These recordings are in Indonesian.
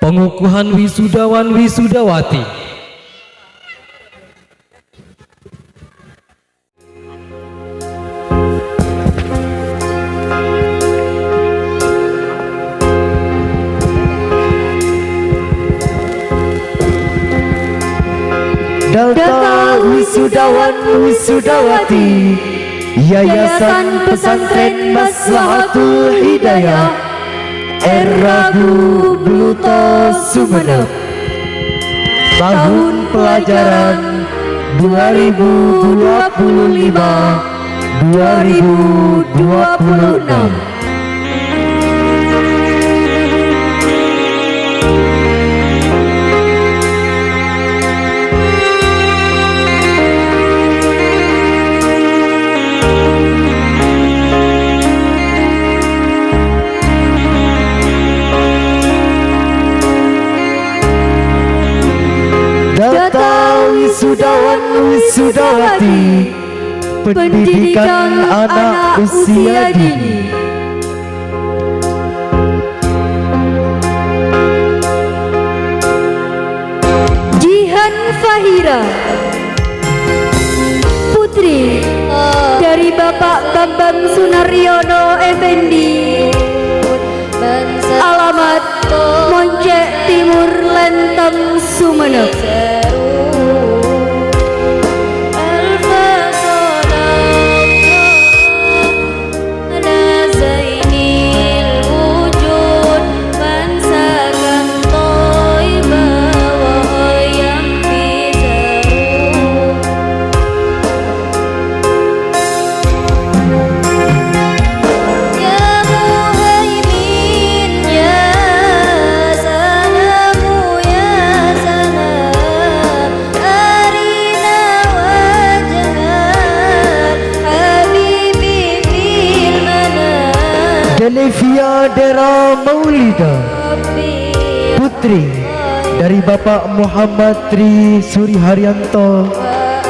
pengukuhan wisudawan wisudawati. Data wisudawan wisudawati Yayasan Pesantren Maslahatul Hidayah Ragu Bluto Sumeneb. Tahun pelajaran 2025-2026. Data wisudawan wisudawati pendidikan anak usia dini. Jihan Fahira, putri dari Bapak Bambang Sunaryono Effendi, alamat Moncek Timur Lenteng Sumeneb. Denevia Dera Maulida, putri dari Bapak Muhammad Tri Suri Haryanto,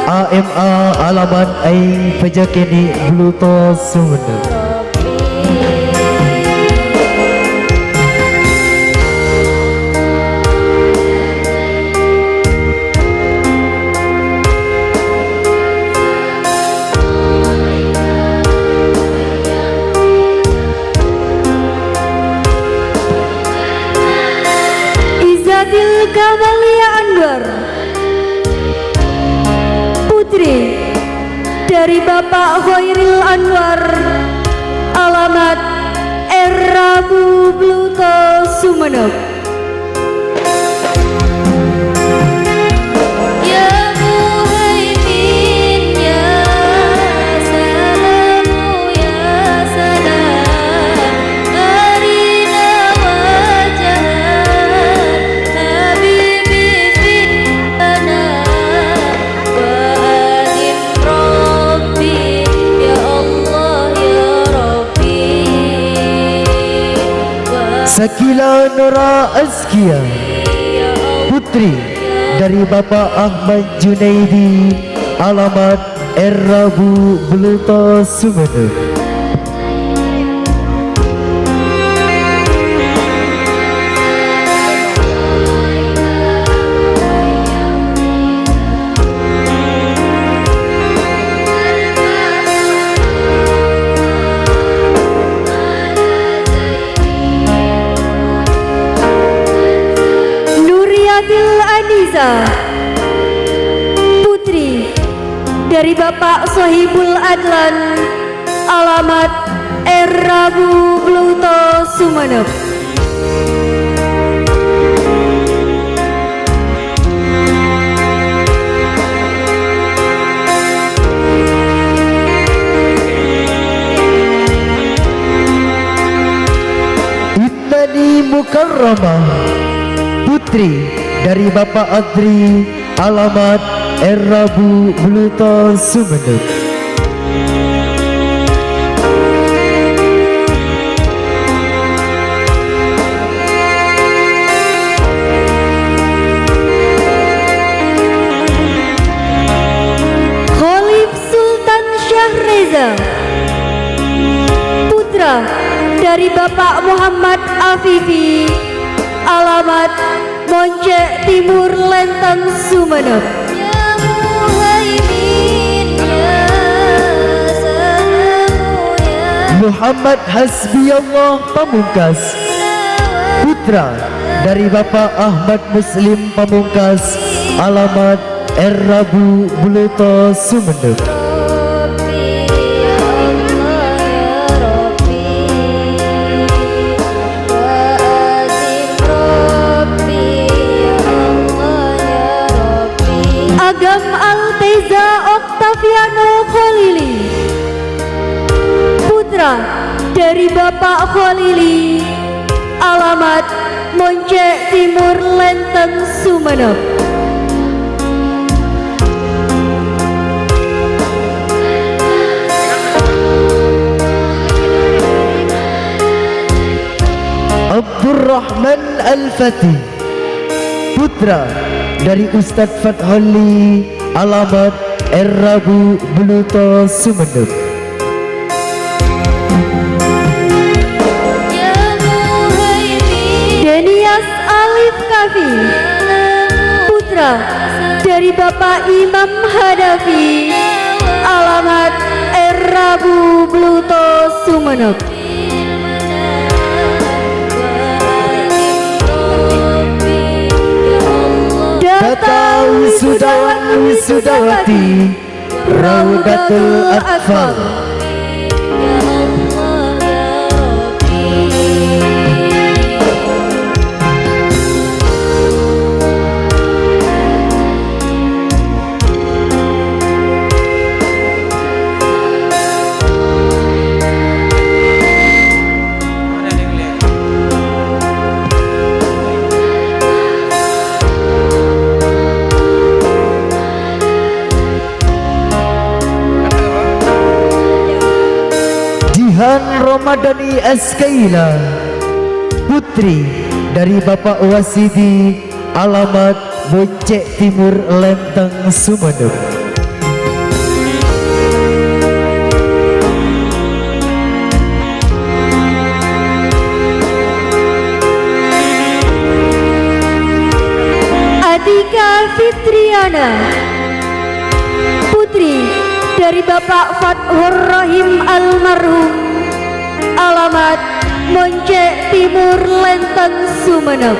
AMA alamat Aing Pejakeni Bluto Sumeneb. Kamalia Anwar, putri dari Bapak Khairil Anwar, alamat Ragu Bluto Sumeneb. Sakila Nora Azkia, putri dari Bapak Ahmad Junaidi, alamat Ragu Bluto Sumeneb. Putri dari Bapak Sohibul Adlan, alamat Ragu Bluto Sumeneb. Innani Mukarramah, putri dari Bapak Adri, alamat Ragu Bluto Sumeneb. Khalif Sultan Syahreza, putra dari Bapak Muhammad Afifi, alamat Moncek Timur Lenteng Sumeneb. Ya Muhaimin ya Sanamu ya Muhammad Hasbiyallah Pamungkas, putra dari Bapak Ahmad Muslim Pamungkas, alamat Rabu Buluto Sumeneb. Rabbi ya Allah ya Rabbi wa azim Rabbi ya Allah ya Rabbi. Agam Alteza Oktaviano Khalili, putra dari Bapak Khalili, alamat Moncek Timur Lenteng Sumeneb. Abdurrahman Al-Fatih, putra dari Ustadz Fatholi, alamat Rabu Buluto Sumeneb. Ya Muhaimin Denias Alif Kafi, putra dari Bapak Imam Hanafi, alamat Rabu Buluto Sumeneb. Data wisudawan wisudawati Raudatul Atfal. Jihan Ramadhani Eskaila, putri dari Bapak Wasidi, alamat Moncek Timur Lenteng Sumeneb. Atika Fitriana, putri dari Bapak Fathur Rahim Almarhum, alamat Moncek Timur Lenteng Sumeneb.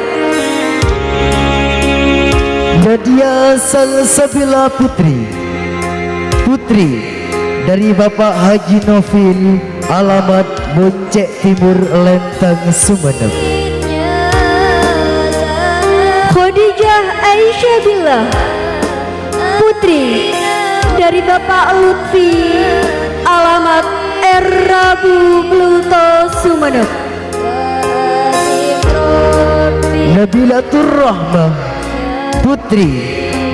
Nadia Salsabila putri, putri dari Bapak Haji Novil, alamat Moncek Timur Lenteng Sumeneb. Khadijah Aisyah Billah, putri dari Bapak Lutfi, alamat Rabu Buluto Sumeneb. Nabilatur Rahmah, putri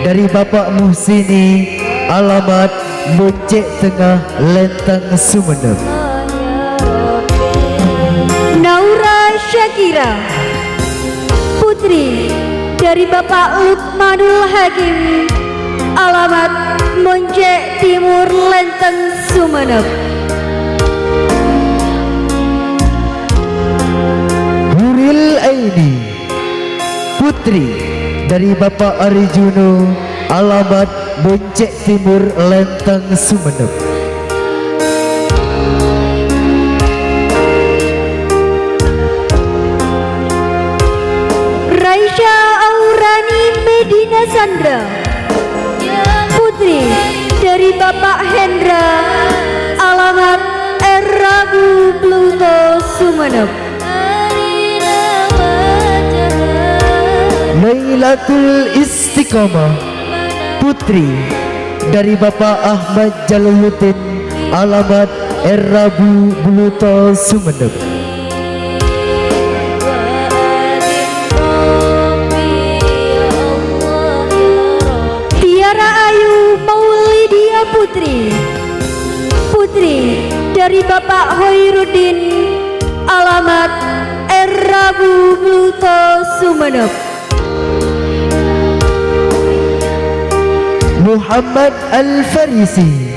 dari Bapak Muhsini, alamat Moncek Tengah Lenteng Sumeneb. Naura Syakira, putri dari Bapak Lukmanul Hakim, alamat Moncek Timur Lenteng Sumeneb. Huril Aini, putri dari Bapak Arijuno, alamat Moncek Timur Lenteng Sumeneb. Raisya Aurani Medina Sandra, putri dari Bapak Hendra, alamat Rabu Buluto Sumeneb. Lailatul Istiqomah, putri dari Bapak Ahmad Jalaluddin, alamat Rabu Buluto Sumeneb. Tiara Ayu Maulidia putri, putri dari Bapak Hoirudin, alamat Rabu Buluto Sumeneb. Muhammad Al-Farisi,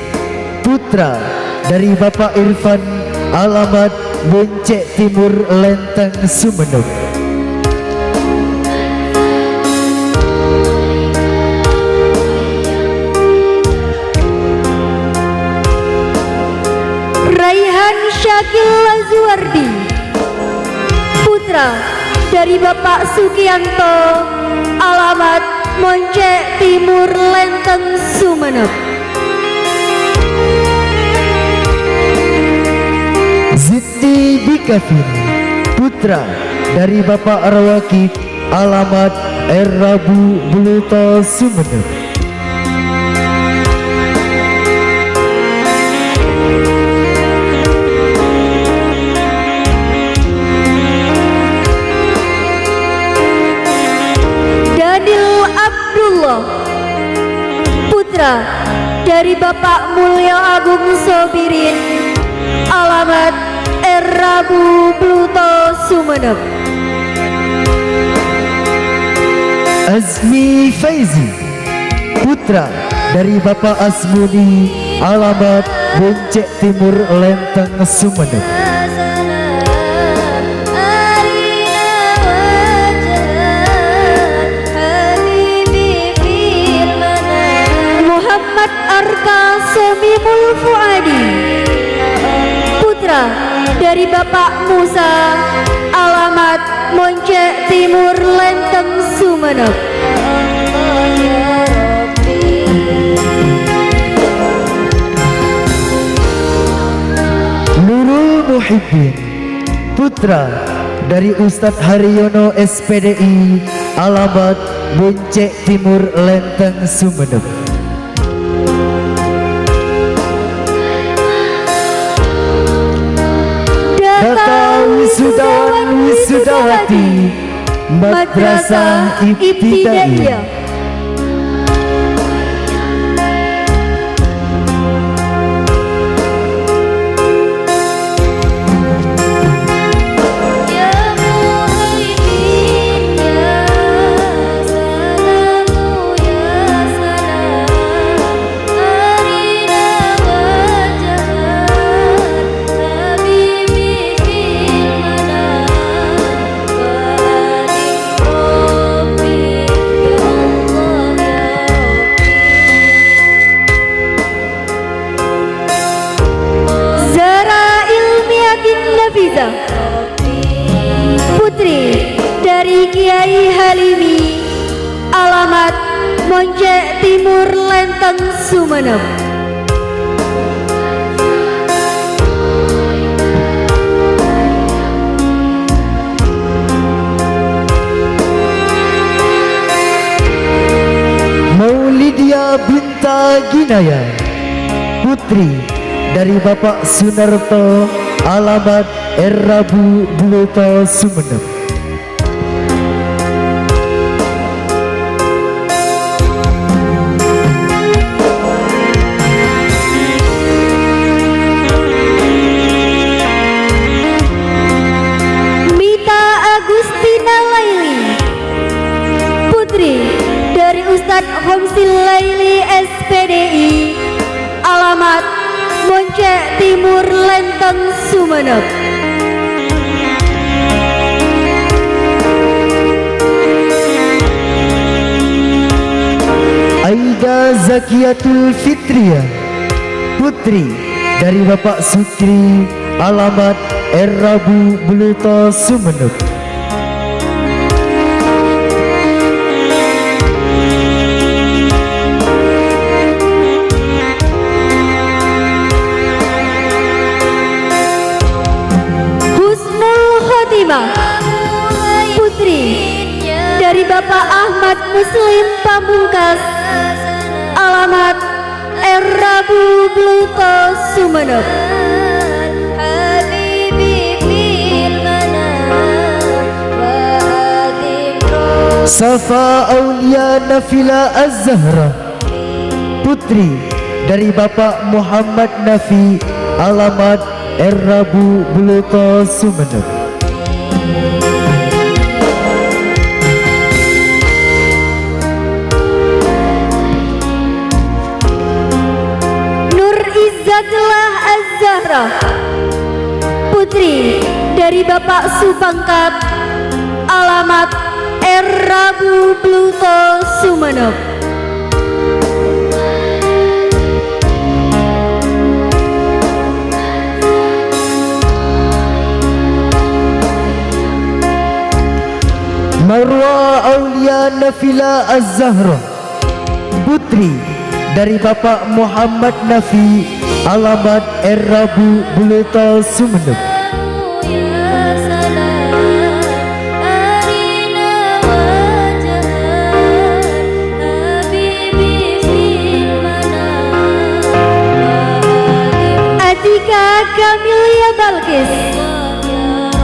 putra dari Bapak Irfan, alamat Moncek Timur Lenteng Sumeneb. Raihan Syakil Lazuardi, putra dari Bapak Sugianto, alamat Moncek Timur Lenteng Sumeneb. Zidni Bikafin, putra dari Bapak Rawakib, alamat Rabu Buluto Sumeneb. Daniel Abdullah, putra dari Bapak Mulyo Agung Sobirin, alamat Rabu Buluto Sumeneb. Azmi Faizi, putra dari Bapak Asmuni, alamat Boncek Timur Lenteng Sumeneb. Muhammad Arka Somimul Fuadi, putra dari Bapak Musa, alamat Moncek Timur Lenteng Sumeneb. Nurul Muhyiddin, putra dari Ustadz Haryono SPDI, alamat Boncek Timur Lenteng Sumeneb. Data wisudawan wisudawati Madrasah Ibtidaiyah. Putri dari Kiai Halimi, alamat Moncek Timur Lenteng Sumeneb. Maulidia Binta Ginaya, putri dari Bapak Sunarto, alamat Rabu Buluto Sumeneb. Mita Agustina Laili, putri dari Ustadz Homsil Laili SPDI, alamat Moncek Timur Lenteng Sumeneb. Aida Zakiatul Fitriah, putri dari Bapak Sutri, alamat Rabu Buluto Sumeneb. Husnul Khotimah, putri dari Bapak Ahmad Muslim Pamungkas, alamat Rabu Buluto Sumeneb. Safa Aulia Nafila Az-Zahra, putri dari Bapak Muhammad Nafi, alamat Rabu Buluto Sumeneb. Nur Izzatullah Az-Zahra, putri dari Bapak Supangkat, alamat Rabu Buluto Sumeneb. Marwa Aulia Nafila Az-Zahra, putri dari Bapak Muhammad Nafi, alamat Rabu Buluto Sumeneb. Ya salam arina wajah Habibi fil manam Atika Kamilia Balkis,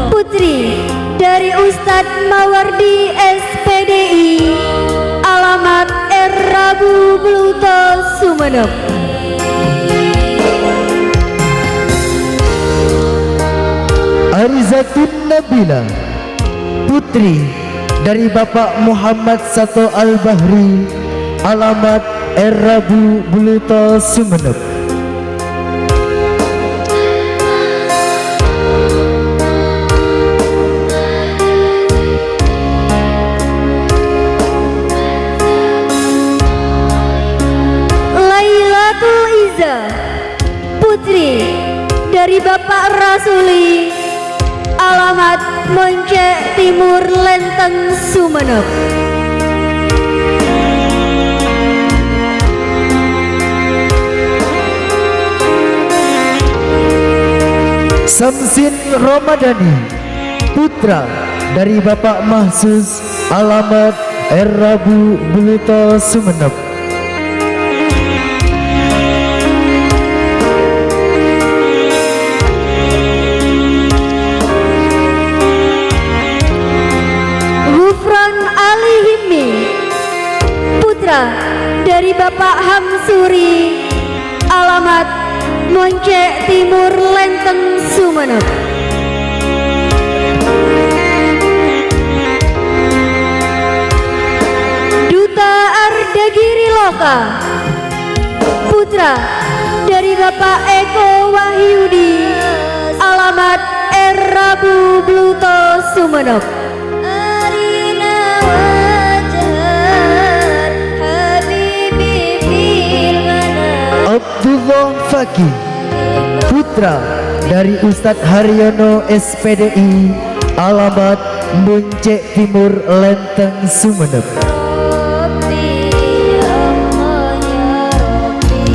putri dari Ustadz Mawardi SPDI, alamat Rabu Buluto Sumeneb. Arizatun Nabila, putri dari Bapak Muhammad Sato Al-Bahri, alamat Rabu Buluto Sumeneb. Lailatul Iza, putri dari Bapak Rasuli, alamat Moncek Timur Lenteng Sumeneb. Samsin Ramadhani, putra dari Bapak Mahsus, alamat Rabu Buluto Sumeneb. Gufron Ali Himmi, putra dari Bapak Hamsuri, alamat Moncek Timur Lenteng Sumeneb. Duta Ardagiri Loka, putra dari Bapak Eko Wahyudi, alamat Rabu Buluto Sumeneb. arina wajah Habibi fil manam Abdullah Fakih, putra dari Ustadz Haryono SPDI, alamat Muncek Timur Lenteng Sumeneb. Rabbi ya Allah ya Rabbi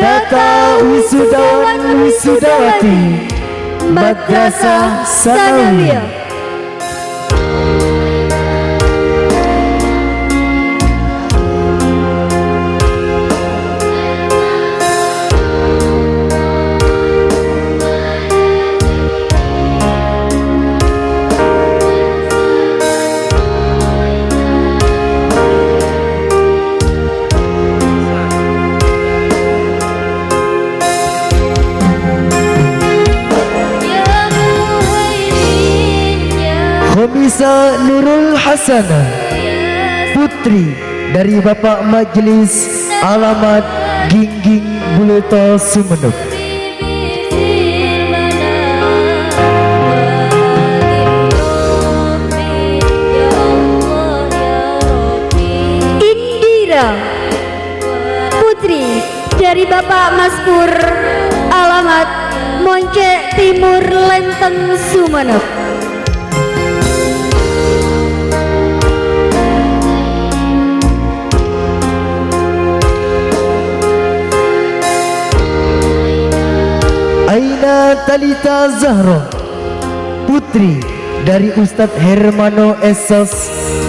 Data wisudawan wisudawati Madrasah Sanawiyah. Ya Muhaimin ya Khomisa Nurul Hasanah, putri dari Bapak Majelis, alamat Gingging Buluto Sumeneb. Habibi fil manam Rabbi ya Allah ya Rabbi Indira, putri dari Bapak Maskur, alamat Moncek Timur Lenteng Sumeneb. Aina Talita Zahra, putri dari Ustadz Hermano Esos,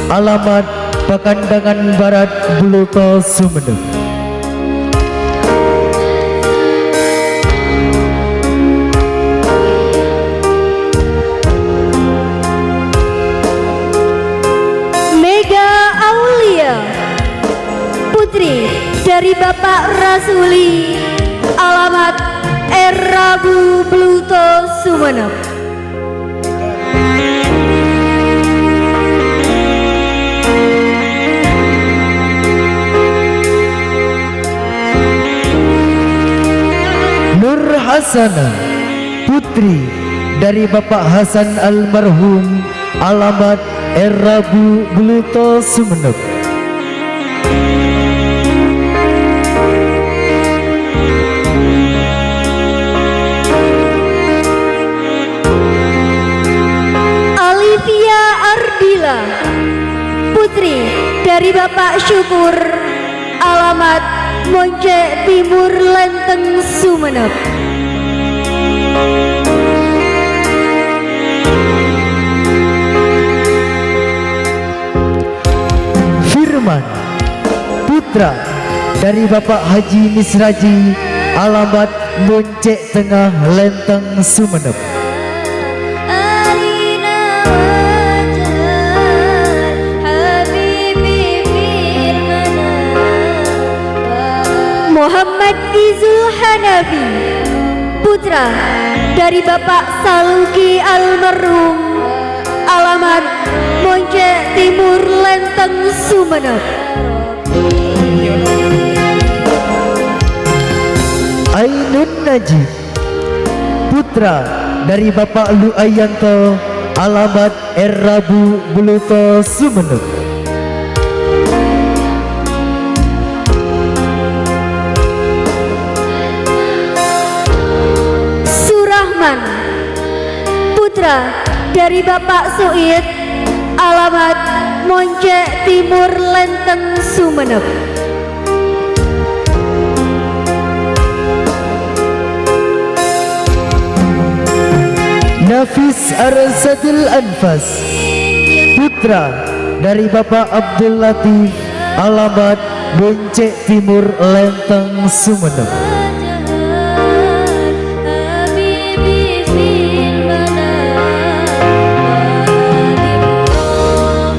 alamat Pakandangan Barat Buluto Sumeneb. Mega Aulia, putri dari Bapak Rasuli, alamat Rabu Buluto Sumeneb. Nur Hasanah, putri dari Bapak Hasan Almarhum, alamat Rabu Buluto Sumeneb. dari Bapak Syukur, alamat Moncek Timur Lenteng Sumeneb. Firman, putra dari Bapak Haji Misraji, alamat Moncek Tengah Lenteng Sumeneb. Arina wajah Habibi fil manam. Muhammad Izul Hanafi, putra dari Bapak Saluki almarhum, alamat Moncek Timur Lenteng Sumeneb. Ainun Najib, putra dari Bapak Luayanto, alamat Rabu Buluto Sumeneb. Surahman, putra dari Bapak Suid, alamat Moncek Timur Lenteng Sumeneb. Nafis Arsadil Anfas, putra dari Bapak Abdul Latif, alamat Moncek Timur Lenteng Sumeneb. Habibi fil manam.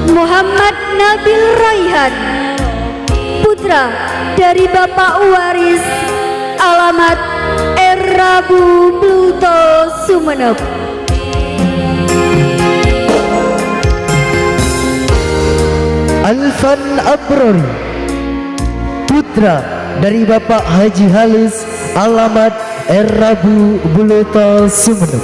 Muhammad Nabil Raihan, putra dari Bapak Waris, alamat Rabu Bluto Sumeneb. Alfan Abrori, putra dari Bapak Haji Halis, alamat Rabu Buluto Sumeneb.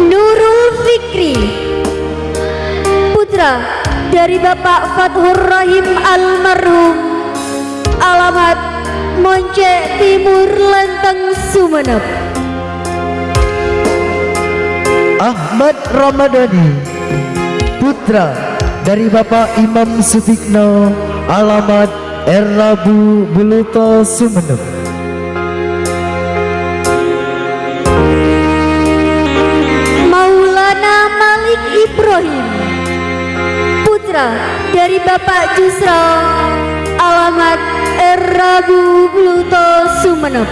Nurul Fikri, putra dari Bapak Fathur Rahim almarhum, alamat Moncek Timur Lenteng Sumeneb. Ahmad Ramadhani, putra dari Bapak Imam Sutikno, alamat Rabu Buluto Sumeneb. Maulana Malik Ibrahim, putra dari Bapak Jusra, alamat Rabu Buluto Sumeneb.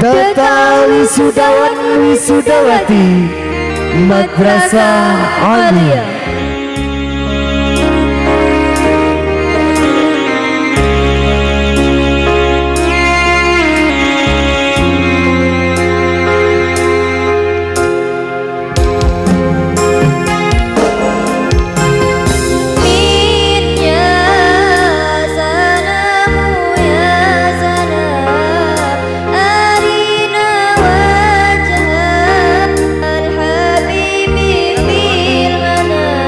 Data wisudawan wisudawati Madrasah Aliyah. Minnya sanamu ya sanam. Arina wajah Al-Habibi fil manam.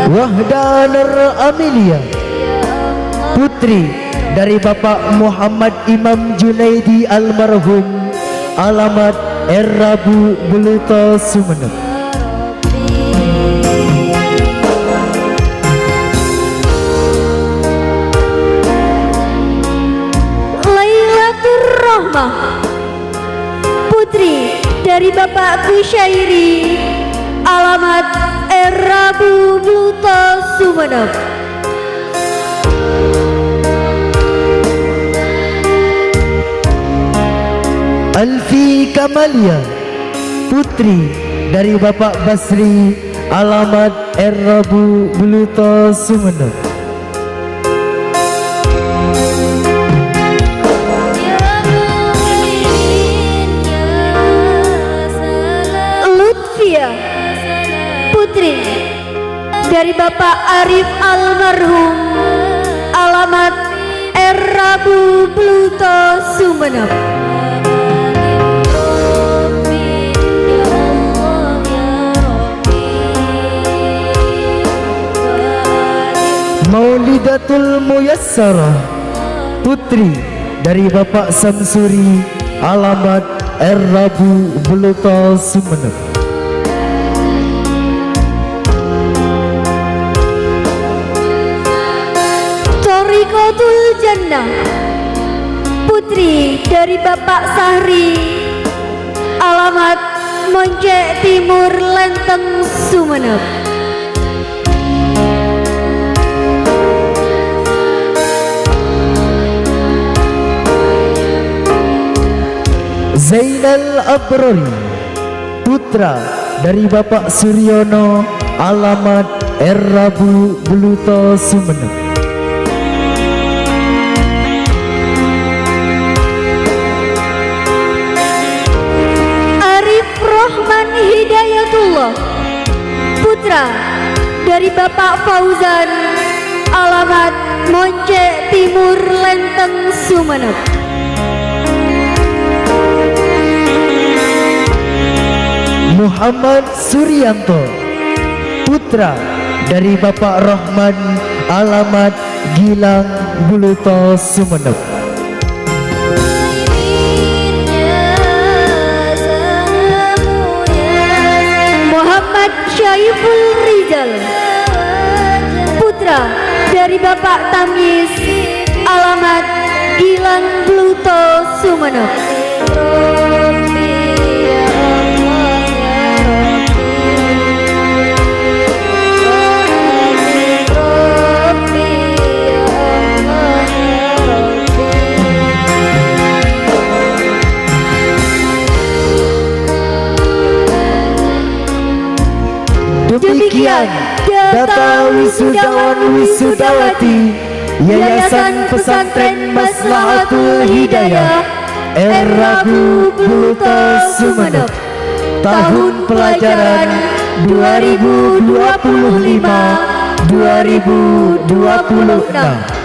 Wahdanur Amelia, putri dari Bapak Muhammad Imam Junaidi almarhum, alamat Rabu Buluto Sumeneb. Lailatur Rahmah, putri dari Bapak Kusyairi, alamat Rabu Buluto Sumeneb. Alfi Kamalia, putri dari Bapak Basri, alamat Rabu Buluto Sumeneb. Ya muhyiddin ya salam. Lutfia, putri dari Bapak Arif almarhum, alamat Rabu Buluto Sumeneb. Maulida Hidayatul Muyassarah, putri dari Bapak Samsuri, alamat Rabu Buluto Sumeneb. Thoriqatul Jannah, putri dari Bapak Sahri, alamat Moncek Timur Lenteng Sumeneb. Zainal Abrori, putra dari Bapak Suryono, alamat Rabu Buluto Sumeneb. Arif Rohman Hidayatullah, putra dari Bapak Fauzan, alamat Moncek Timur Lenteng Sumeneb. Muhammad Suryanto, putra dari Bapak Rohman, alamat Gilang Buluto Sumeneb. Muhammad Syaiful Rizal, putra dari Bapak Tamyiz, alamat Gilang Buluto Sumeneb. Demikian data wisudawan wisudawati Yayasan Pesantren Maslahatul Hidayah Rabu Buluto Sumeneb, tahun pelajaran 2025-2026.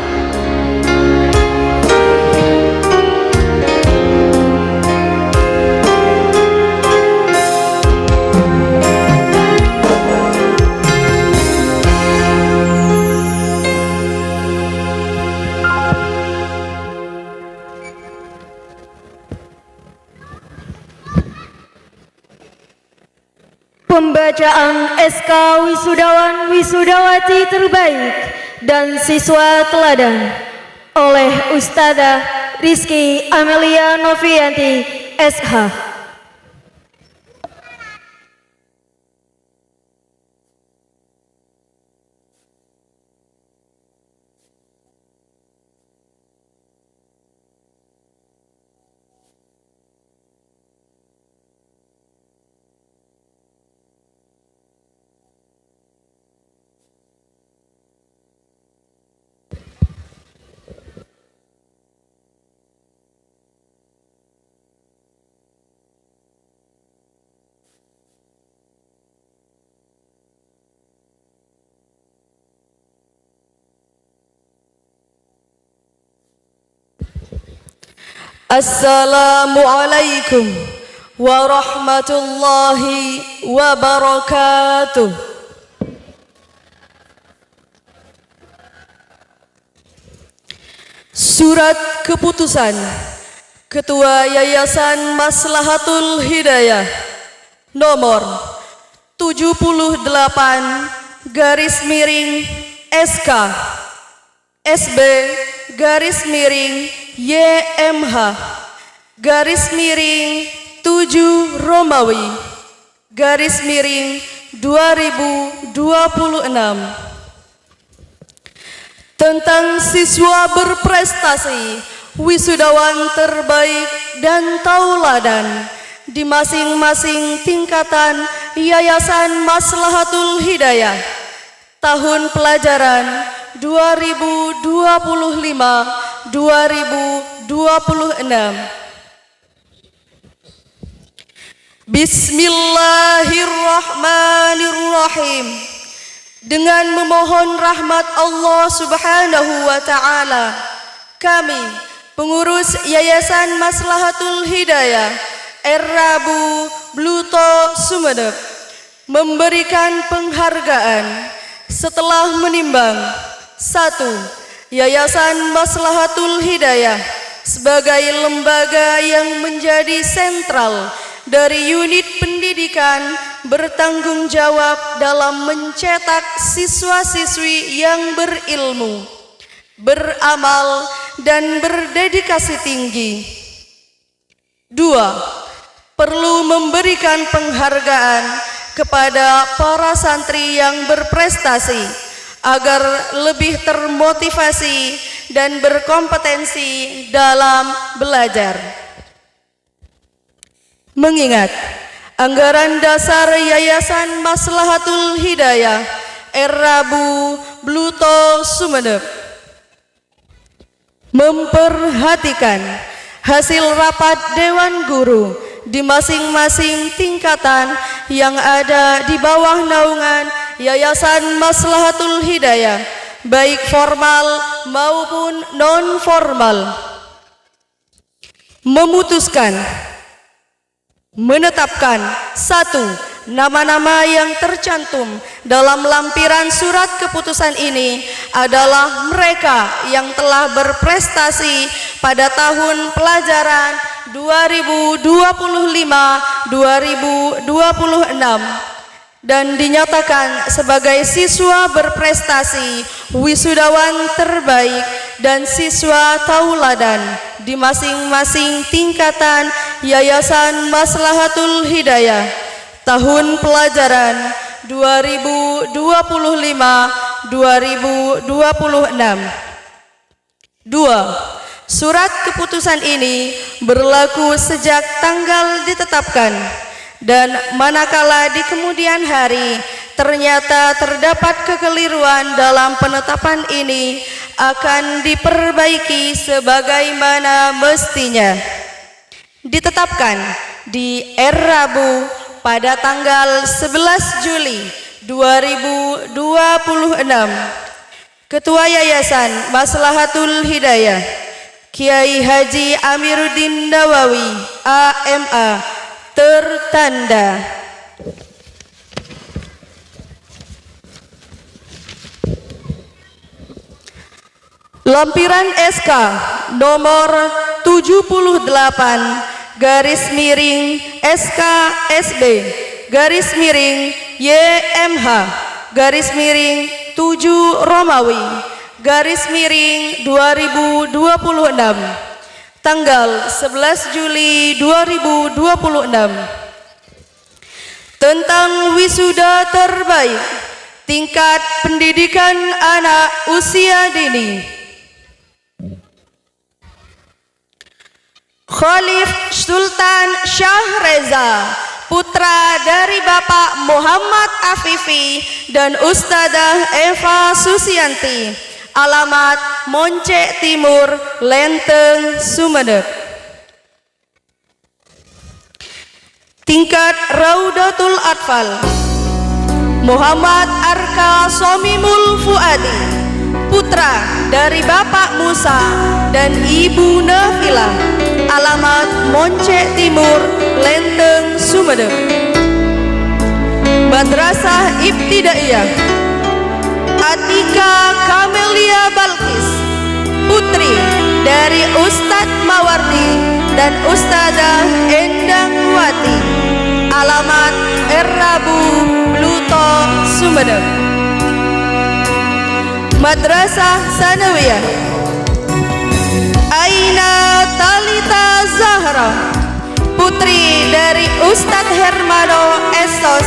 Pembacaan SK Wisudawan Wisudawati terbaik dan siswa teladan oleh Ustadzah Rizky Amelia Novianti SH. Assalamualaikum warahmatullahi wabarakatuh. Surat keputusan Ketua Yayasan Maslahatul Hidayah nomor 78/SK SB YMH _7 Romawi _2026 tentang siswa berprestasi, wisudawan terbaik dan tauladan di masing-masing tingkatan Yayasan Maslahatul Hidayah tahun pelajaran 2025-2026. Bismillahirrahmanirrahim. Dengan memohon rahmat Allah Subhanahu wa Ta'ala, kami, pengurus Yayasan Maslahatul Hidayah Rabu Buluto Sumeneb, memberikan penghargaan setelah menimbang 1. Yayasan Maslahatul Hidayah sebagai lembaga yang menjadi sentral dari unit pendidikan bertanggung jawab dalam mencetak siswa-siswi yang berilmu, beramal, dan berdedikasi tinggi. 2. Perlu memberikan penghargaan kepada para santri yang berprestasi agar lebih termotivasi dan berkompetensi dalam belajar. Mengingat anggaran dasar Yayasan Maslahatul Hidayah Rabu Bluto Sumeneb memperhatikan hasil rapat Dewan Guru di masing-masing tingkatan yang ada di bawah naungan Yayasan Maslahatul Hidayah, baik formal maupun non-formal, memutuskan menetapkan 1. Nama-nama yang tercantum dalam lampiran surat keputusan ini adalah mereka yang telah berprestasi pada tahun pelajaran 2025-2026 dan dinyatakan sebagai siswa berprestasi, wisudawan terbaik, dan siswa tauladan di masing-masing tingkatan Yayasan Maslahatul Hidayah tahun pelajaran 2025-2026. 2. Surat keputusan ini berlaku sejak tanggal ditetapkan, dan manakala di kemudian hari ternyata terdapat kekeliruan dalam penetapan ini, akan diperbaiki sebagaimana mestinya. Ditetapkan di Rabu pada tanggal 11 Juli 2026. Ketua Yayasan Maslahatul Hidayah Kiai Haji Amiruddin Nawawi AMA tertanda. Lampiran SK nomor 78 garis miring SKSB garis miring YMH garis miring 7 Romawi garis miring 2026 tanggal 11 Juli 2026 tentang wisuda terbaik tingkat pendidikan anak usia dini. Khalif Sultan Syahreza, putra dari Bapak Muhammad Afifi dan Ustadzah Eva Susianti, alamat Moncek Timur, Lenteng, Sumeneb. Tingkat Raudatul Atfal Muhammad Arka Somimul Fuadi, putra dari Bapak Musa dan Ibu Nafilah, alamat Moncek Timur, Lenteng, Sumeneb. Madrasah Ibtidaiyah Atika Kamelia Balkis, putri dari Ustadz Mawardi dan Ustadzah Endang Wati, alamat Rabu Bluto, Sumeneb. Madrasah Sanawiyah Aina Talita Zahra, putri dari Ustadz Hermano Estos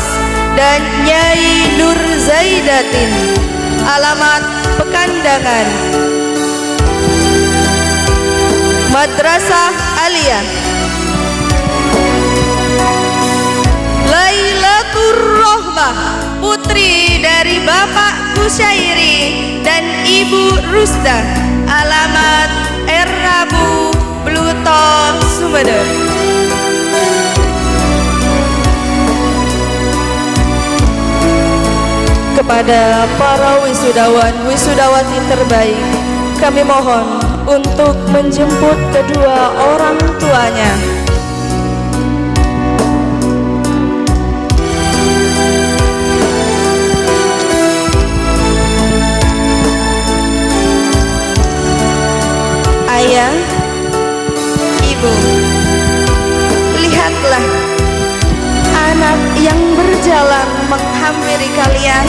dan Nyai Nur Zaidatin, alamat Pekandangan. Madrasah Aliyah Lailatur Rohmah, putri dari Bapak Kusyairi dan Ibu Rusda, alamat Rabu Bluto, Sumeneb. Kepada para wisudawan wisudawati terbaik, kami mohon untuk menjemput kedua orang tuanya. Lihatlah anak yang berjalan menghampiri kalian.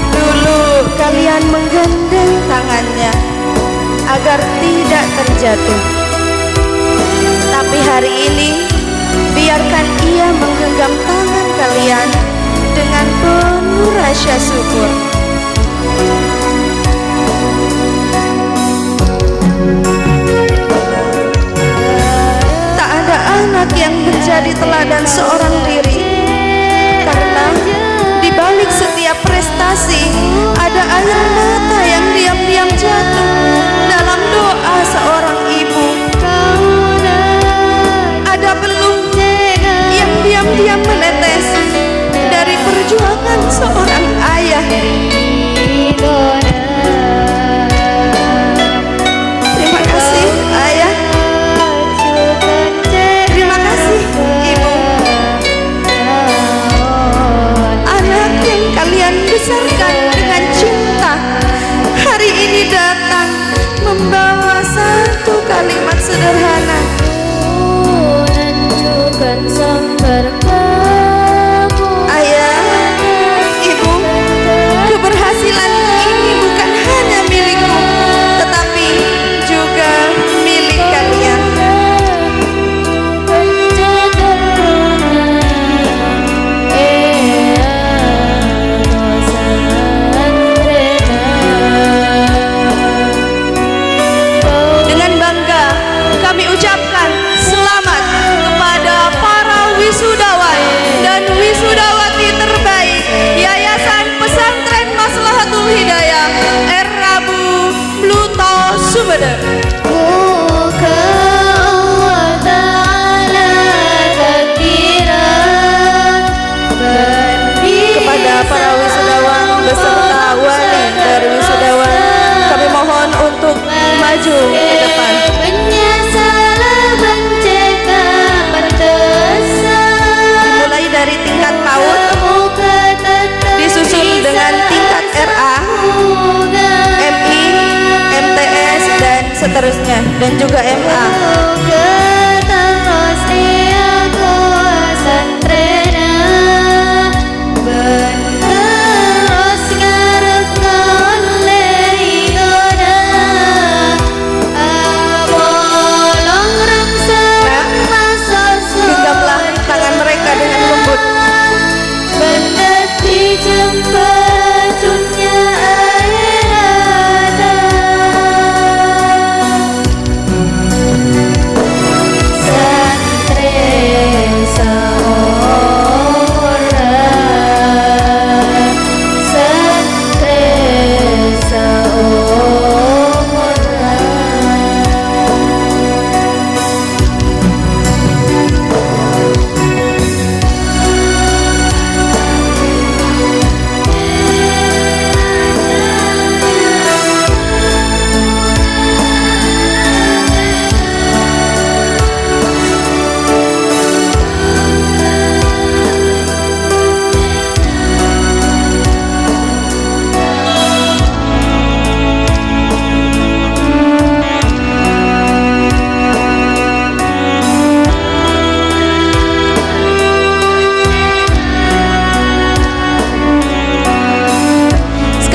Dulu kalian menggandeng tangannya agar tidak terjatuh. Tapi hari ini biarkan ia menggenggam tangan kalian dengan penuh rasa syukur. Tak ada anak yang menjadi teladan seorang diri, karena di balik setiap prestasi ada air mata yang diam-diam jatuh dalam doa seorang ibu. Ada peluh yang diam-diam menetes dari perjuangan seorang ayah. Terima kasih ayah. Terima kasih ibu. Anak yang kalian besarkan dengan cinta hari ini datang membawa satu kalimat sederhana. Ayah, ibu, keberhasilan ini bukan hanya milikku, tetapi juga milik kalian. Dengan bangga kami ucapkan selamat kepada para wisudawan dan wisudawati terbaik Yayasan Pesantren Maslahatul Hidayah R. Rabu Bluto Sumedang. Kepada para wisudawan beserta wali dari wisudawan, kami mohon untuk maju ke depan. Dimulai dari tingkat PAUD, disusul dengan tingkat RA, MI, MTS, dan seterusnya, dan juga MA. Genggamlah tangan mereka dengan lembut.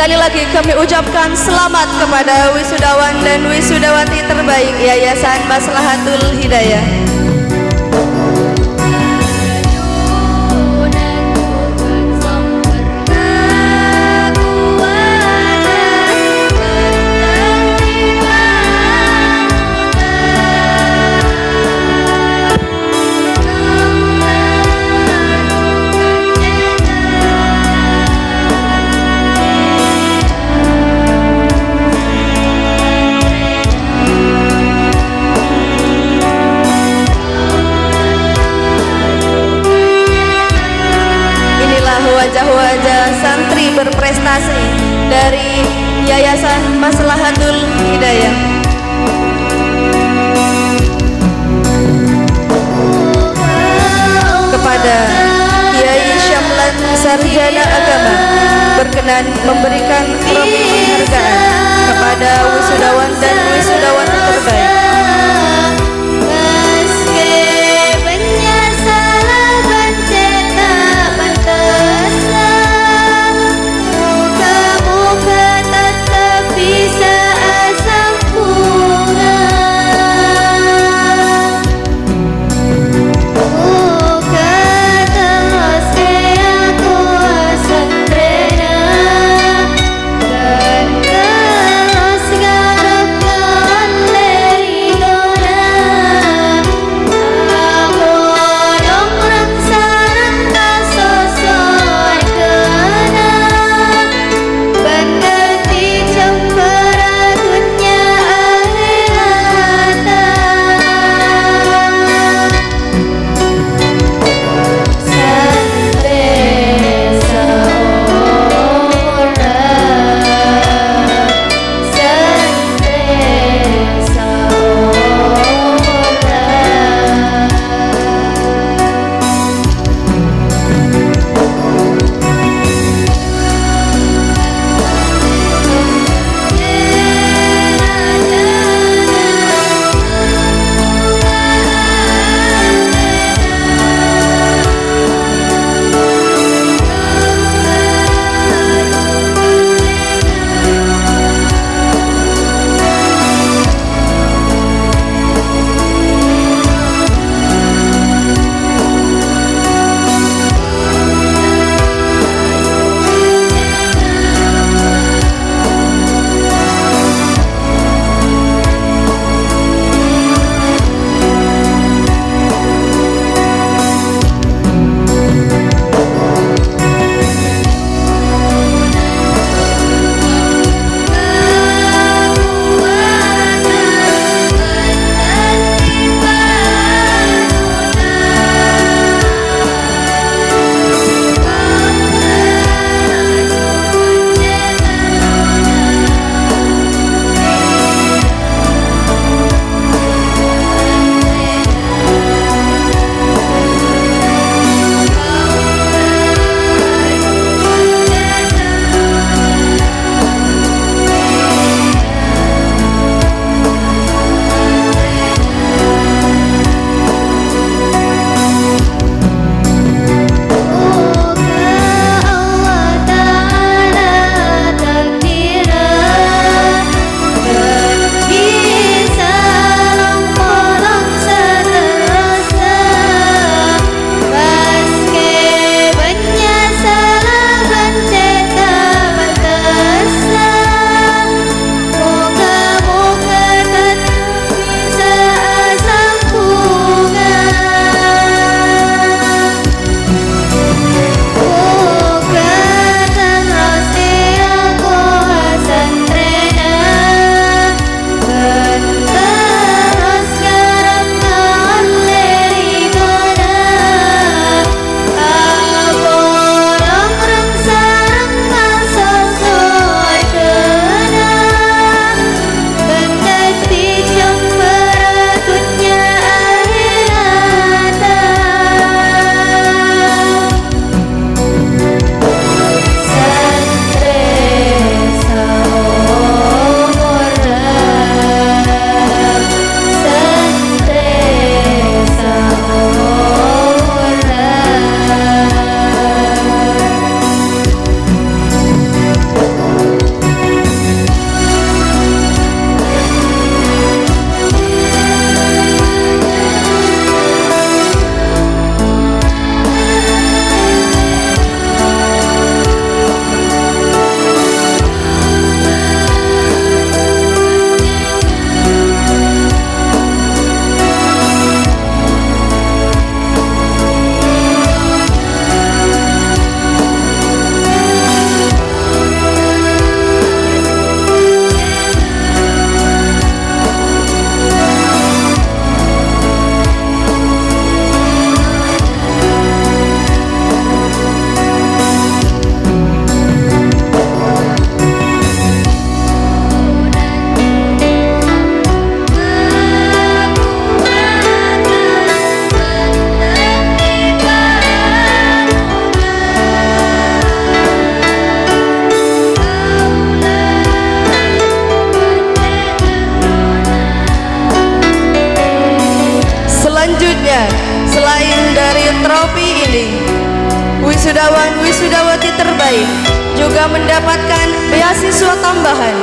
Sekali lagi kami ucapkan selamat kepada wisudawan dan wisudawati terbaik Yayasan Maslahatul Hidayah. Wajah-wajah santri berprestasi dari Yayasan Maslahatul Hidayah. Kepada Kiai Syamlan Sarjana Agama berkenan memberikan trofi penghargaan kepada wisudawan dan wisudawati terbaik. Selanjutnya, selain dari trofi ini, wisudawan wisudawati terbaik juga mendapatkan beasiswa tambahan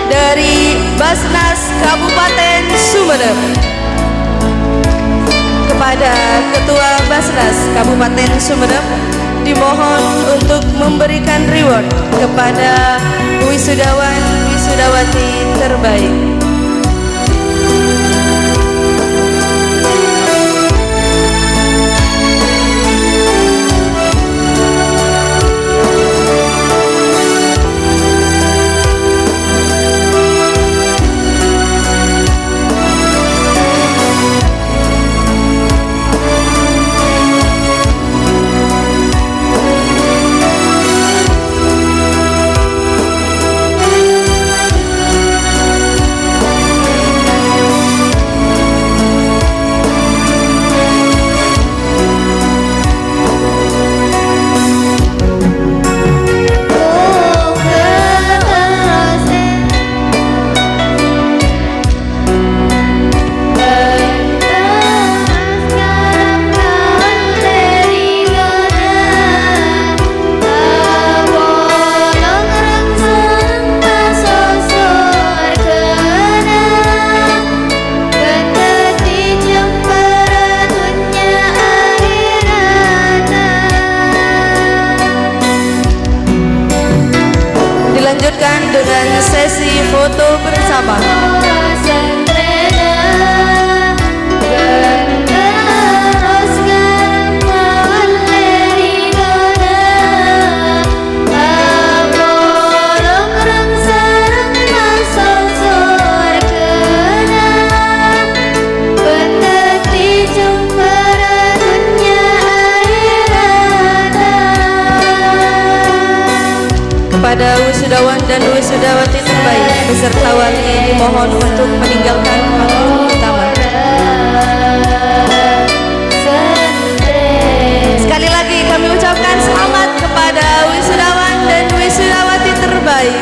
dari Basnas Kabupaten Sumeneb. Kepada Ketua Basnas Kabupaten Sumeneb dimohon untuk memberikan reward kepada wisudawan wisudawati terbaik. Dilanjutkan dengan sesi foto bersama. Kepada wisudawan dan wisudawati terbaik beserta wali dimohon untuk meninggalkan panggung utama. Sekali lagi kami ucapkan selamat kepada wisudawan dan wisudawati terbaik.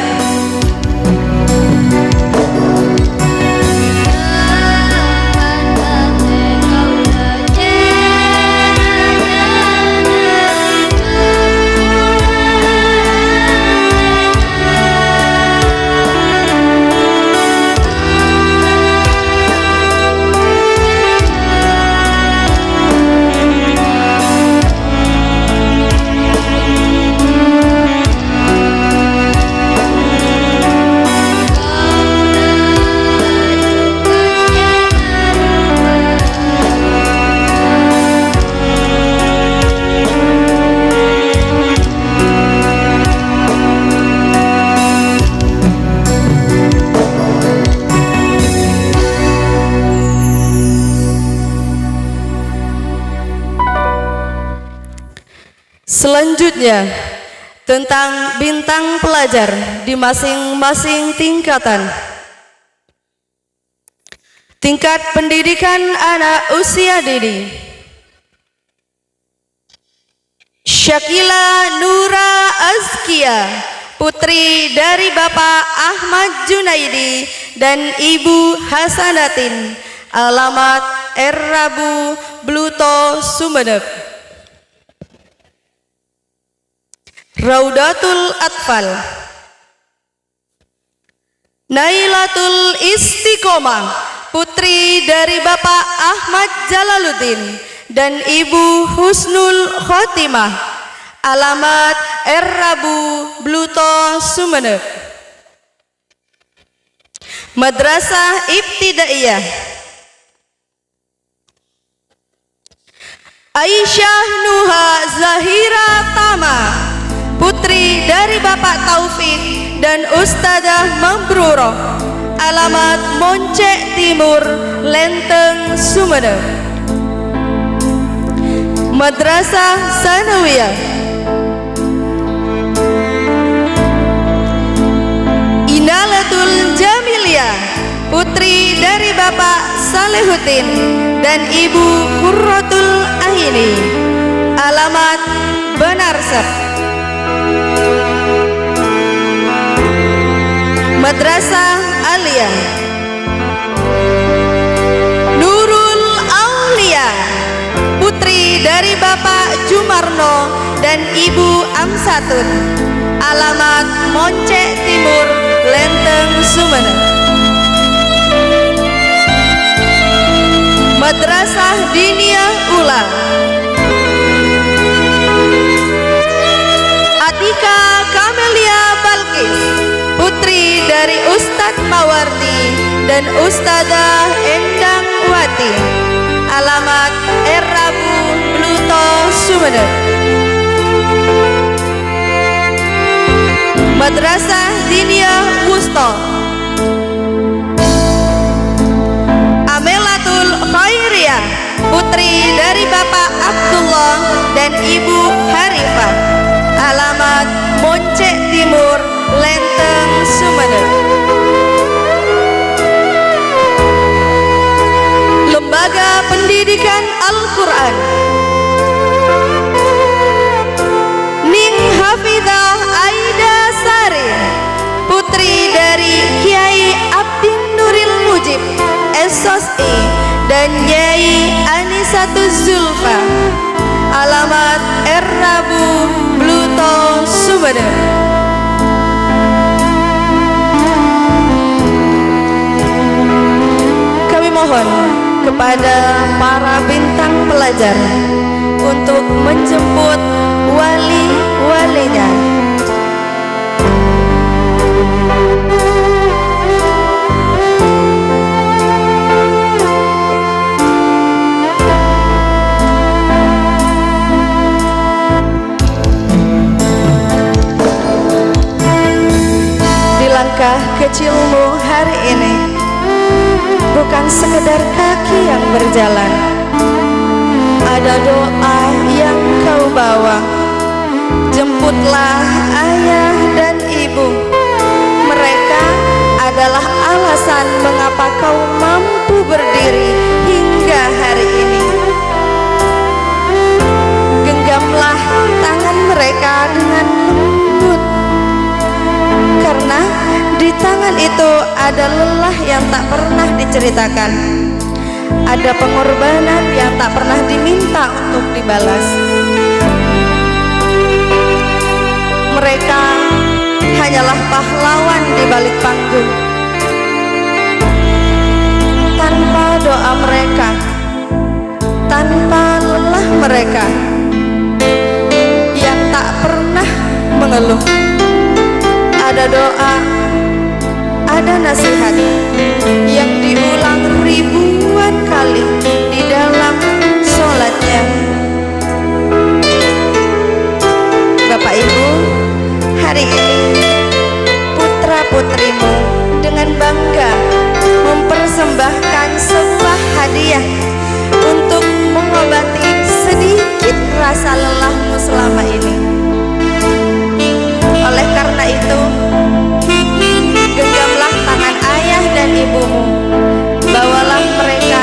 Selanjutnya, tentang bintang pelajar di masing-masing tingkatan. Tingkat pendidikan anak usia dini. Syakila Nura Azkia, putri dari Bapak Ahmad Junaidi dan Ibu Hasanatin, alamat Rabu Bluto, Sumeneb. Raudatul Atfal. Nailatul Istiqomah, putri dari Bapak Ahmad Jalaluddin dan Ibu Husnul Khotimah, alamat Rabu Bluto, Sumeneb. Madrasah Ibtidaiyah. Aisyah Nuha Zahira Tama, putri dari Bapak Taufik dan Ustadzah Mabruroh, alamat Moncek Timur, Lenteng, Sumeneb. Madrasah Sanawiyah. Inalatul Jamiliyah, putri dari Bapak Salehuddin dan Ibu Qurratul Aini, alamat Benarsep. Madrasah Aliyah. Nurul Aulia, dan Ibu Amsatun. Alamat Moncek Timur, Lenteng, Sumeneb. Madrasah Diniyah Ula Atika Kamelia Balkis, putri dari Ustadz Mawardi dan Ustadzah Endang Wati. Alamat Erabu, Bluto, Sumeneb. Madrasah Diniyah Wusto Amelatul Khairiyah, putri dari Bapak Abdullah dan Ibu Harifah. Alamat Moncek Timur, Lenteng, Sumeneb. Lembaga Pendidikan Al-Quran Ning Hafidah Aida Sari, putri dari Kiai Abdin Nuril Mujib SOSI dan Nyai Anisatus Zulfa. Alamat Erabu, Bluto, Sumeneb. Kami mohon kepada para bintang pelajar untuk menjemput wali-walinya. Di langkah kecilmu hari ini bukan sekedar kaki yang berjalan, ada doa yang kau bawa. Jemputlah ayah dan ibu. Mereka adalah alasan mengapa kau mampu berdiri hingga hari ini. Genggamlah tangan mereka dengan lembut, karena di tangan itu ada lelah yang tak pernah diceritakan, ada pengorbanan yang tak pernah diminta untuk dibalas. Mereka hanyalah pahlawan di balik panggung. Tanpa doa mereka, tanpa lelah mereka yang tak pernah mengeluh, ada doa, ada nasihat yang diulang ribuan kali di dalam sholatnya. Bapak Ibu, hari ini putra-putrimu dengan bangga mempersembahkan sebuah hadiah untuk mengobati sedikit rasa lelahmu selama ini. Oleh karena itu, genggamlah tangan ayah dan ibumu, bawalah mereka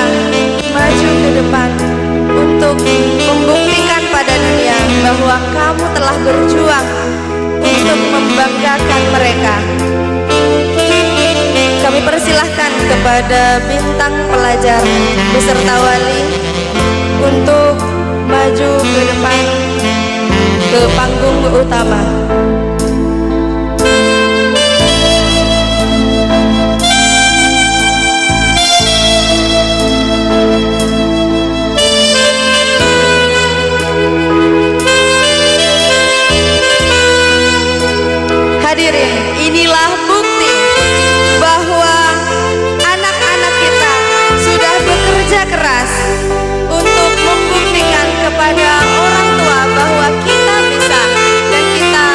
maju ke depan untuk membuktikan pada dunia bahwa kamu telah berjuang untuk membanggakan mereka. Kami persilahkan kepada bintang pelajar beserta wali untuk maju ke depan ke panggung utama. Hadirin, inilah bukti bahwa anak-anak kita sudah bekerja keras untuk membuktikan kepada orang tua bahwa kita bisa dan kita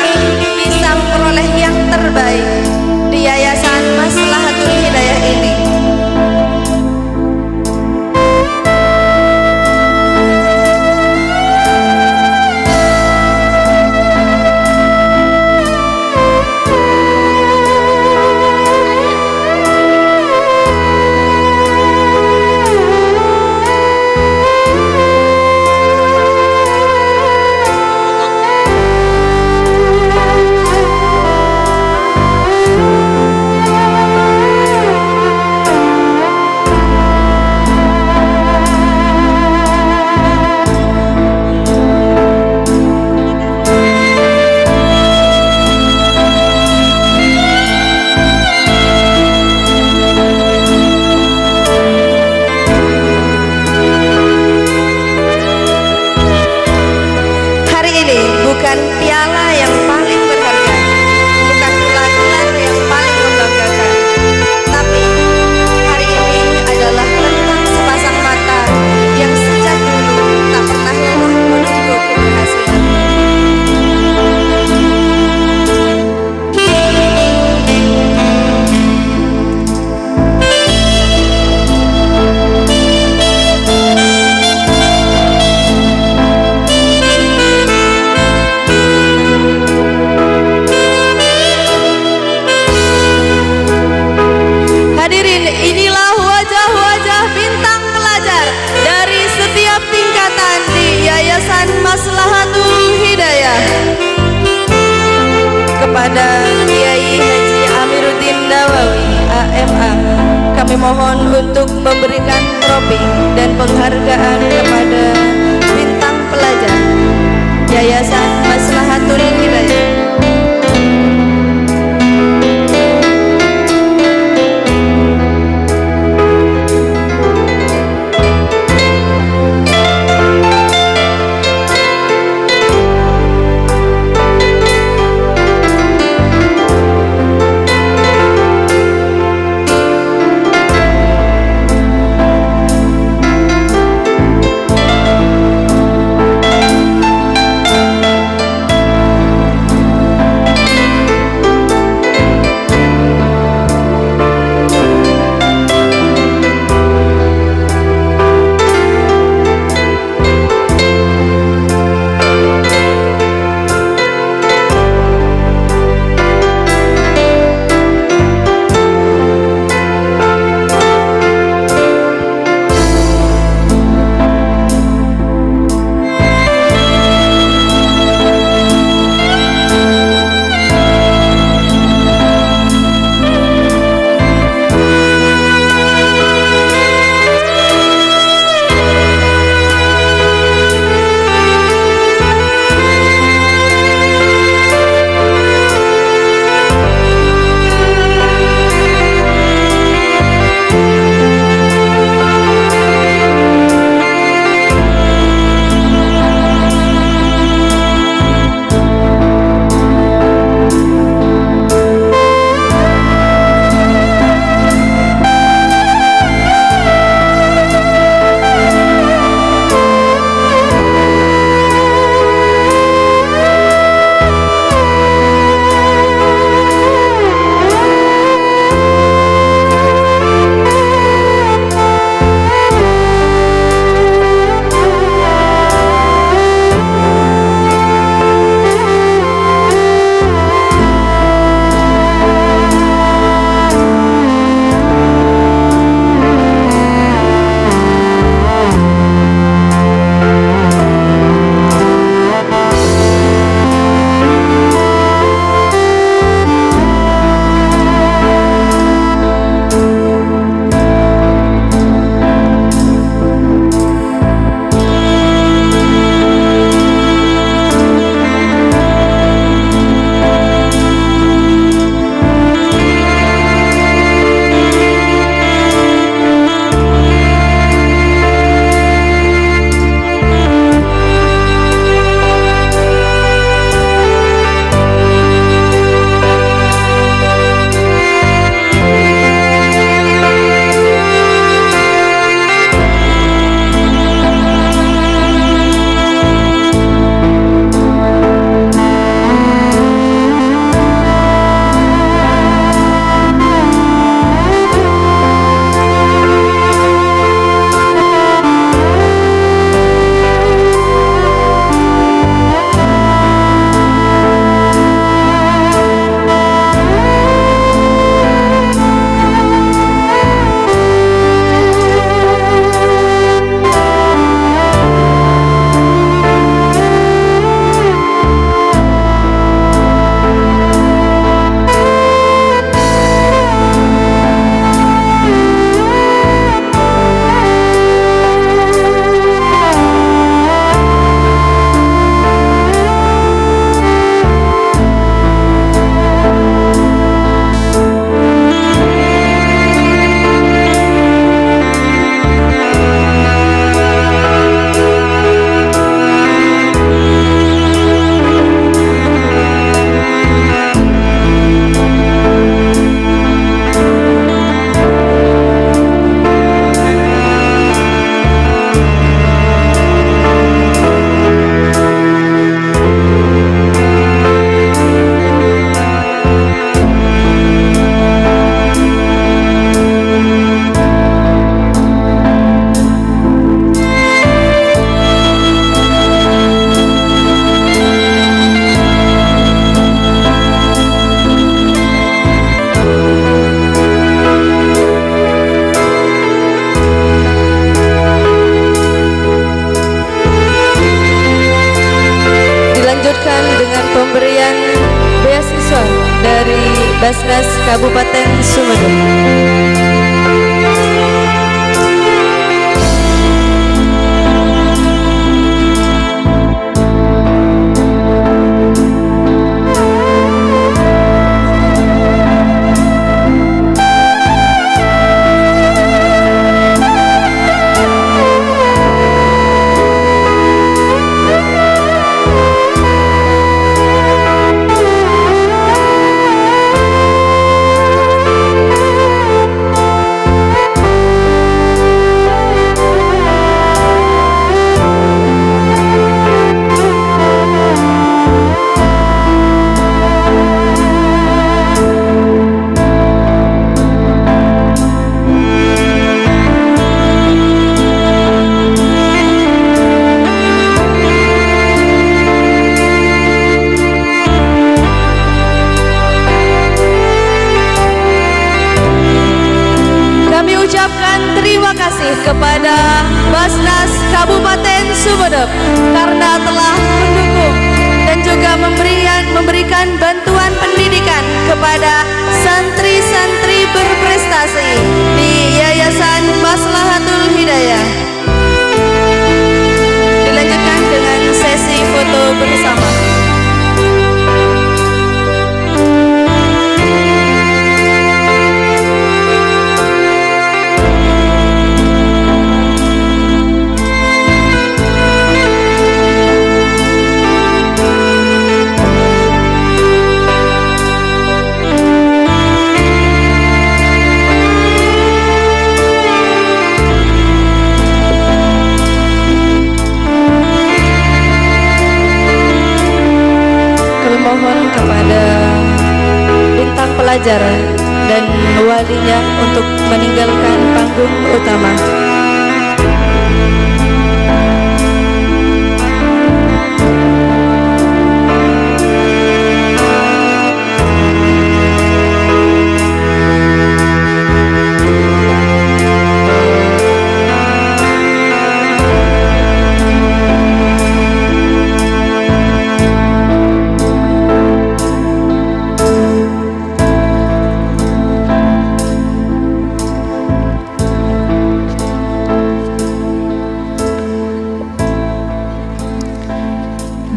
Basnas Kabupaten Sumedang. Terima kasih kepada Basnas Kabupaten Sumedang karena telah mendukung dan juga memberikan bantuan pendidikan kepada santri-santri berprestasi di Yayasan Maslahatul Hidayah. Dilanjutkan dengan sesi foto bersama. Mohon kepada bintang pelajar dan walinya untuk meninggalkan panggung utama.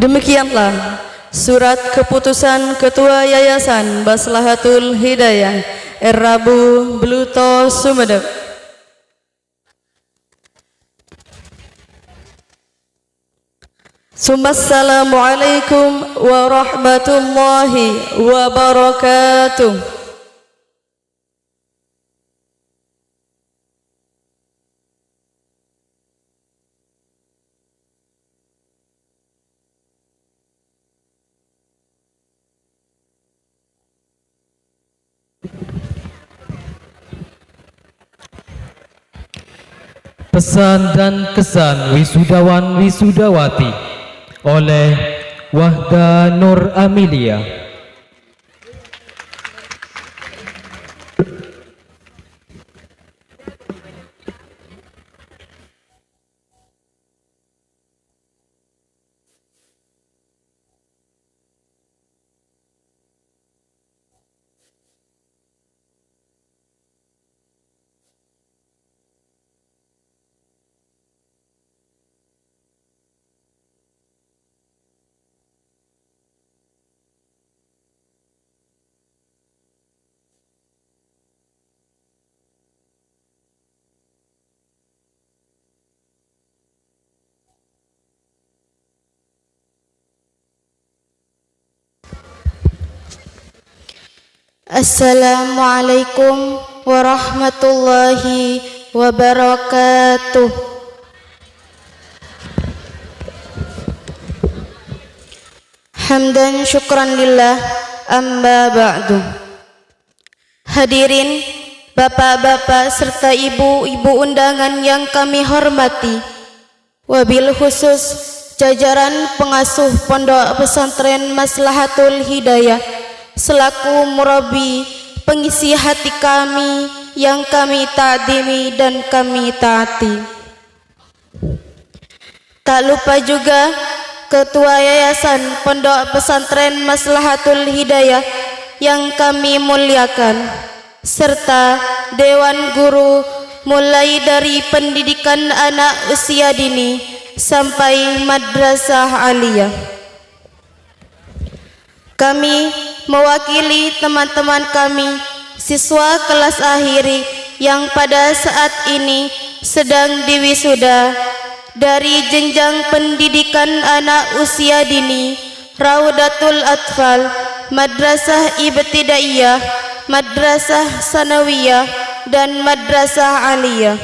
Demikianlah surat keputusan Ketua Yayasan Maslahatul Hidayah Rabu Bluto Sumedang. Assalamualaikum warahmatullahi wabarakatuh. Pesan dan kesan wisudawan wisudawati oleh Wahda Nur Amelia. Assalamualaikum warahmatullahi wabarakatuh. Hamdan syukran lillah, amma ba'du. Hadirin bapak-bapak serta ibu-ibu undangan yang kami hormati, wabil khusus jajaran pengasuh Pondok Pesantren Maslahatul Hidayah selaku murabi pengisi hati kami yang kami ta'dimi dan kami taati. Tak lupa juga Ketua Yayasan Pondok Pesantren Maslahatul Hidayah yang kami muliakan, serta Dewan Guru mulai dari pendidikan anak usia dini sampai madrasah aliyah. Kami mewakili teman-teman kami, siswa kelas akhir yang pada saat ini sedang diwisuda dari jenjang pendidikan anak usia dini, Raudatul Atfal, Madrasah Ibtidaiyah, Madrasah Sanawiyah, dan Madrasah Aliyah.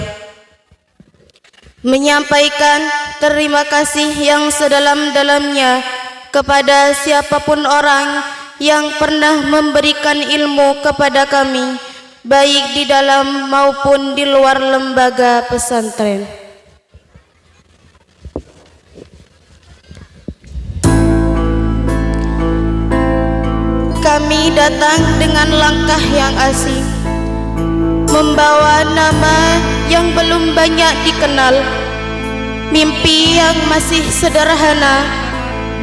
Menyampaikan terima kasih yang sedalam-dalamnya kepada siapapun orang yang pernah memberikan ilmu kepada kami, baik di dalam maupun di luar lembaga pesantren. Kami datang dengan langkah yang asing, membawa nama yang belum banyak dikenal, mimpi yang masih sederhana,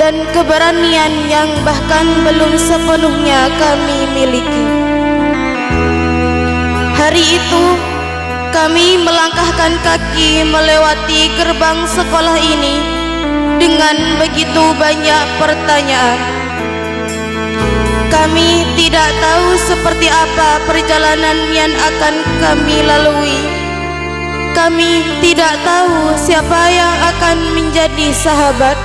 dan keberanian yang bahkan belum sepenuhnya kami miliki. Hari itu kami melangkahkan kaki melewati gerbang sekolah ini dengan begitu banyak pertanyaan. Kami tidak tahu seperti apa perjalanan yang akan kami lalui. Kami tidak tahu siapa yang akan menjadi sahabat,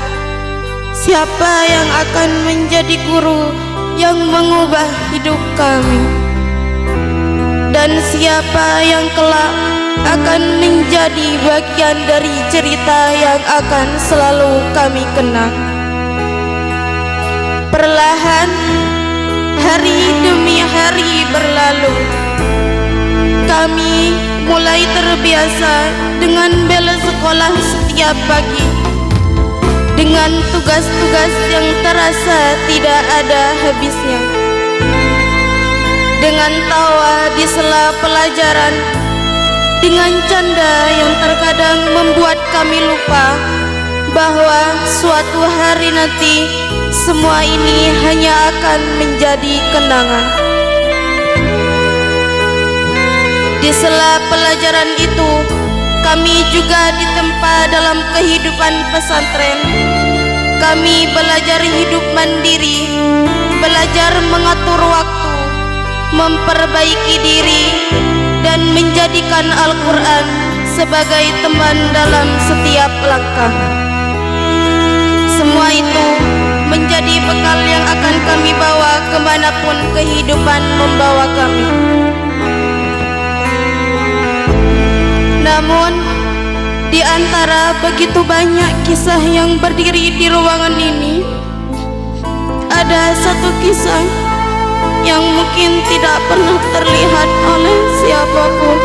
siapa yang akan menjadi guru yang mengubah hidup kami, dan siapa yang kelak akan menjadi bagian dari cerita yang akan selalu kami kenang. Perlahan hari demi hari berlalu, kami mulai terbiasa dengan bela sekolah setiap pagi, dengan tugas-tugas yang terasa tidak ada habisnya, dengan tawa di sela pelajaran, dengan canda yang terkadang membuat kami lupa bahwa suatu hari nanti semua ini hanya akan menjadi kenangan. Di sela pelajaran itu, kami juga ditempa dalam kehidupan pesantren. Kami belajar hidup mandiri, belajar mengatur waktu, memperbaiki diri, dan menjadikan Al-Quran sebagai teman dalam setiap langkah. Semua itu menjadi bekal yang akan kami bawa kemanapun kehidupan membawa kami. Namun, di antara begitu banyak kisah yang berdiri di ruangan ini, ada satu kisah yang mungkin tidak pernah terlihat oleh siapapun.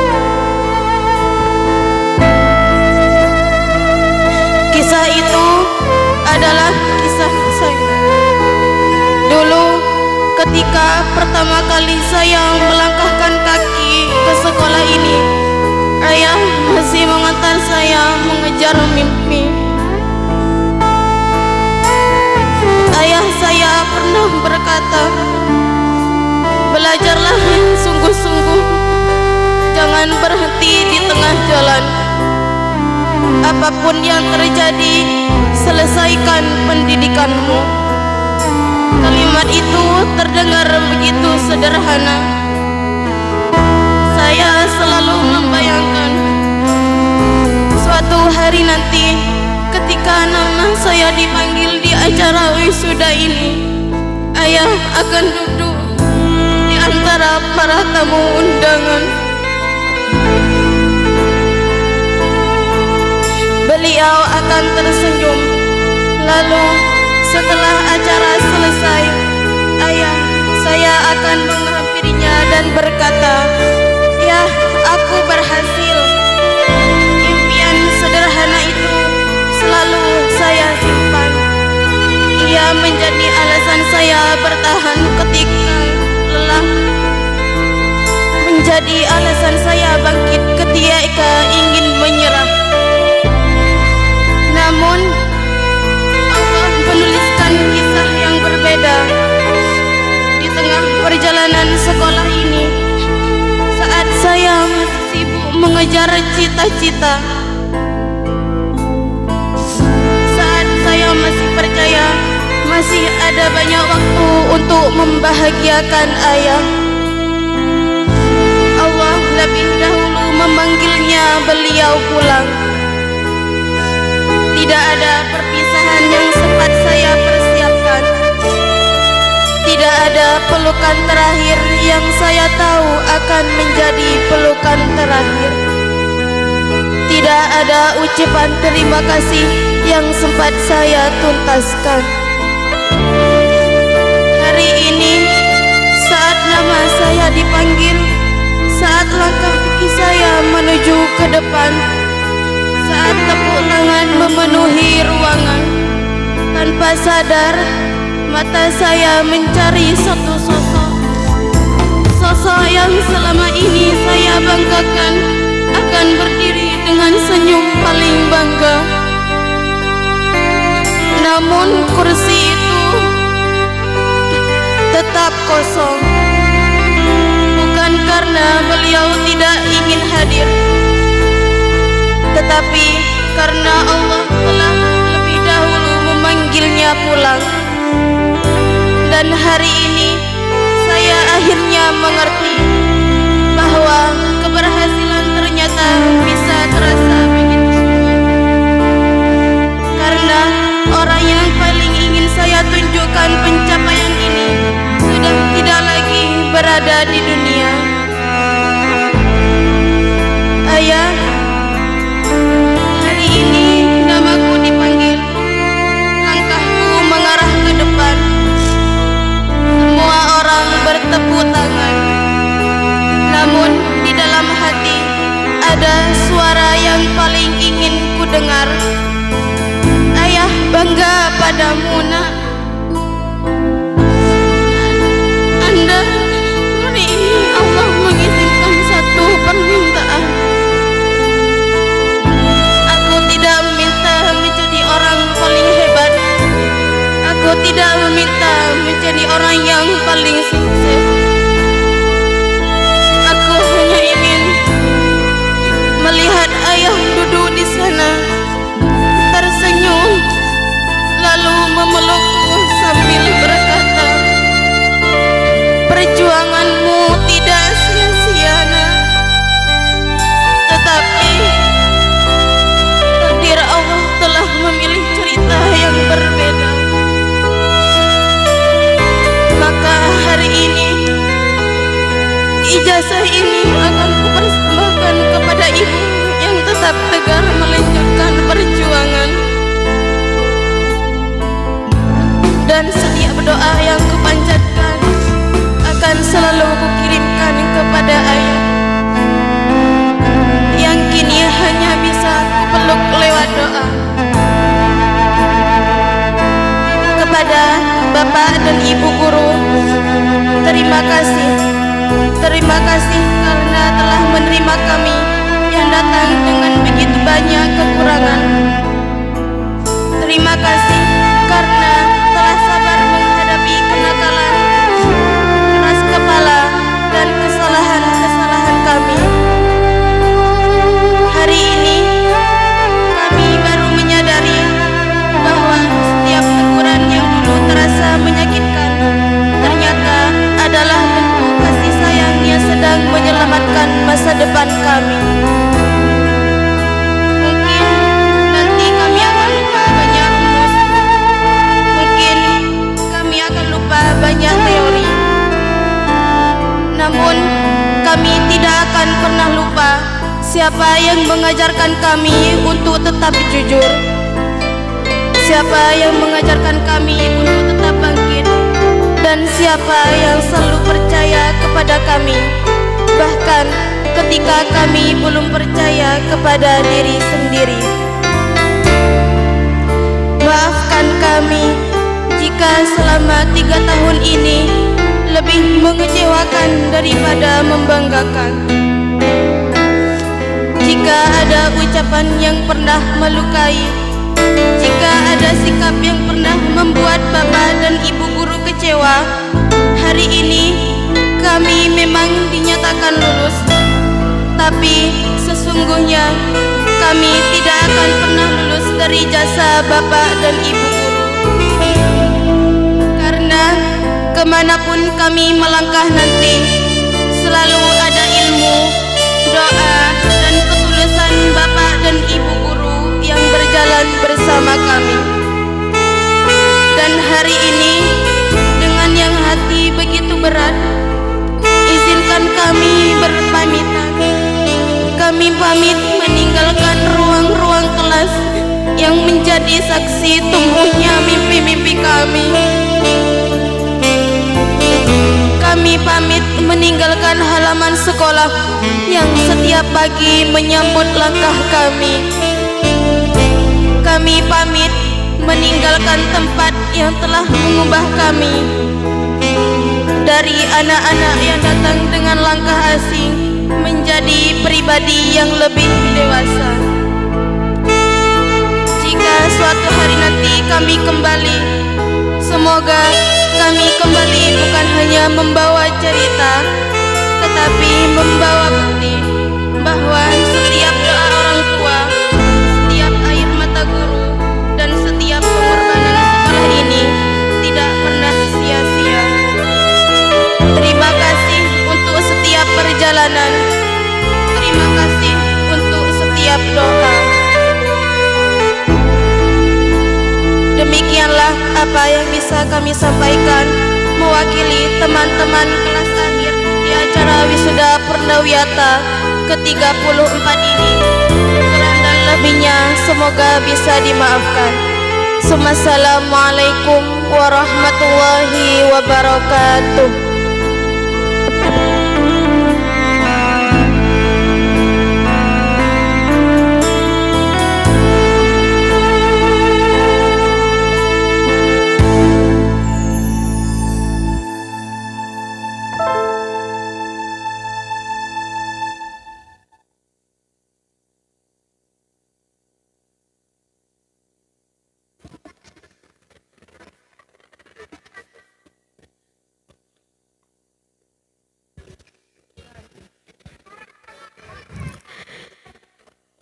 Kisah itu adalah kisah saya. Dulu ketika pertama kali saya melangkahkan kaki ke sekolah ini, ayah masih mengantar saya mengejar mimpi. Ayah saya pernah berkata, belajarlah yang sungguh-sungguh, jangan berhenti di tengah jalan. Apapun yang terjadi, selesaikan pendidikanmu. Kalimat itu terdengar begitu sederhana. Saya selalu membayangkan suatu hari nanti ketika nama saya dipanggil di acara wisuda ini, ayah akan duduk di antara para tamu undangan. Beliau akan tersenyum. Lalu setelah acara selesai, ayah saya akan menghampirinya dan berkata, "Ya, aku berhasil." Impian sederhana itu selalu saya simpan. Ia menjadi alasan saya bertahan ketika lelah, menjadi alasan saya bangkit ketika ingin menyerah. Namun Allah menuliskan kisah yang berbeda. Di tengah perjalanan sekolah ini, saat saya masih sibuk mengejar cita-cita, saat saya masih percaya masih ada banyak waktu untuk membahagiakan ayah, Allah lebih dahulu memanggilnya beliau pulang. Tidak ada perpisahan yang sempat saya persiapkan. Tidak ada pelukan terakhir yang saya tahu akan menjadi pelukan terakhir. Tidak ada ucapan terima kasih yang sempat saya tuntaskan. Hari ini, saat nama saya dipanggil, saat langkah kaki saya menuju ke depan, saat tepuk tangan memenuhi ruangan, tanpa sadar mata saya mencari satu sosok yang selama ini saya banggakan akan berdiri dengan senyum paling bangga. Namun kursi itu tetap kosong, bukan karena beliau tidak ingin hadir, tetapi karena Allah telah lebih dahulu memanggilnya pulang. Dan hari ini saya akhirnya mengerti bahwa keberhasilan ternyata bisa terasa begitu sunyi. Karena orang yang paling ingin saya tunjukkan pencapaian ini sudah tidak lagi berada di dunia. Ayah, hari ini namaku dipanggil, langkahku mengarah ke depan. Semua orang bertepuk tangan, namun di dalam hati ada suara yang paling ingin ku dengar. Ayah bangga padamu, nak. Anda hari ini Allah mengizinkan satu permintaan. Aku tidak meminta menjadi orang paling hebat. Aku tidak meminta menjadi orang yang paling sukses. Aku hanya ingin melihat ayah duduk di sana, tersenyum, lalu memelukku sambil berkata, perjuanganmu tidak sia-sia, nak. Tetapi takdir Allah telah memilih cerita yang berbeda. Maka hari ini ijazah ini akan kupersembahkan kepada ibu yang tetap tegar melanjutkan perjuangan. Dan setiap doa yang kupanjatkan akan selalu kukirimkan kepada ayah, yang kini hanya bisa kupeluk lewat doa. Kepada Bapak dan Ibu guru, terima kasih. Terima kasih karena telah menerima kami yang datang dengan begitu banyak kekurangan. Terima kasih karena telah sabar menghadapi kenakalan, keras kepala, dan kesalahan-kesalahan kami. Hari ini kami baru menyadari bahwa setiap teguran yang dulu terasa menyakitkan ternyata adalah bentuk kasih sayang yang sedang menyelamatkan masa depan kami. Mungkin nanti kami akan lupa banyak rumus, mungkin kami akan lupa banyak teori, namun kami tidak akan pernah lupa siapa yang mengajarkan kami untuk tetap jujur, siapa yang mengajarkan kami untuk tetap bangkit, dan siapa yang selalu percaya kepada kami, bahkan ketika kami belum percaya kepada diri sendiri. Maafkan kami jika selama 3 tahun ini lebih mengecewakan daripada membanggakan. Jika ada ucapan yang pernah melukai, jika ada sikap yang pernah membuat Bapak dan Ibu guru kecewa, hari ini kami memang dinyatakan lulus, tapi sesungguhnya kami tidak akan pernah lulus dari jasa Bapak dan Ibu guru. Karena kemanapun kami melangkah nanti, selalu ada ilmu, doa, dan ketulusan Bapak dan Ibu guru yang berjalan bersama kami. Dan hari ini, dengan yang hati begitu berat, izinkan kami berpamitan. Kami pamit meninggalkan ruang-ruang kelas yang menjadi saksi tumbuhnya mimpi-mimpi kami. Kami pamit meninggalkan halaman sekolah yang setiap pagi menyambut langkah kami. Kami pamit meninggalkan tempat yang telah mengubah kami dari anak-anak yang datang dengan langkah asing menjadi pribadi yang lebih dewasa. Jika suatu hari nanti kami kembali, semoga kami kembali bukan hanya membawa cerita, tetapi membawa bukti bahwa setiap doa orang tua, setiap air mata guru, dan setiap pengorbanan sekolah ini tidak pernah sia-sia. Terima kasih untuk setiap perjalanan. Terima kasih untuk setiap doa. Demikianlah apa yang bisa kami sampaikan mewakili teman-teman kelas akhir di acara wisuda Purnawiyata ke-34 ini. Kurang dan lebihnya semoga bisa dimaafkan. Assalamualaikum warahmatullahi wabarakatuh.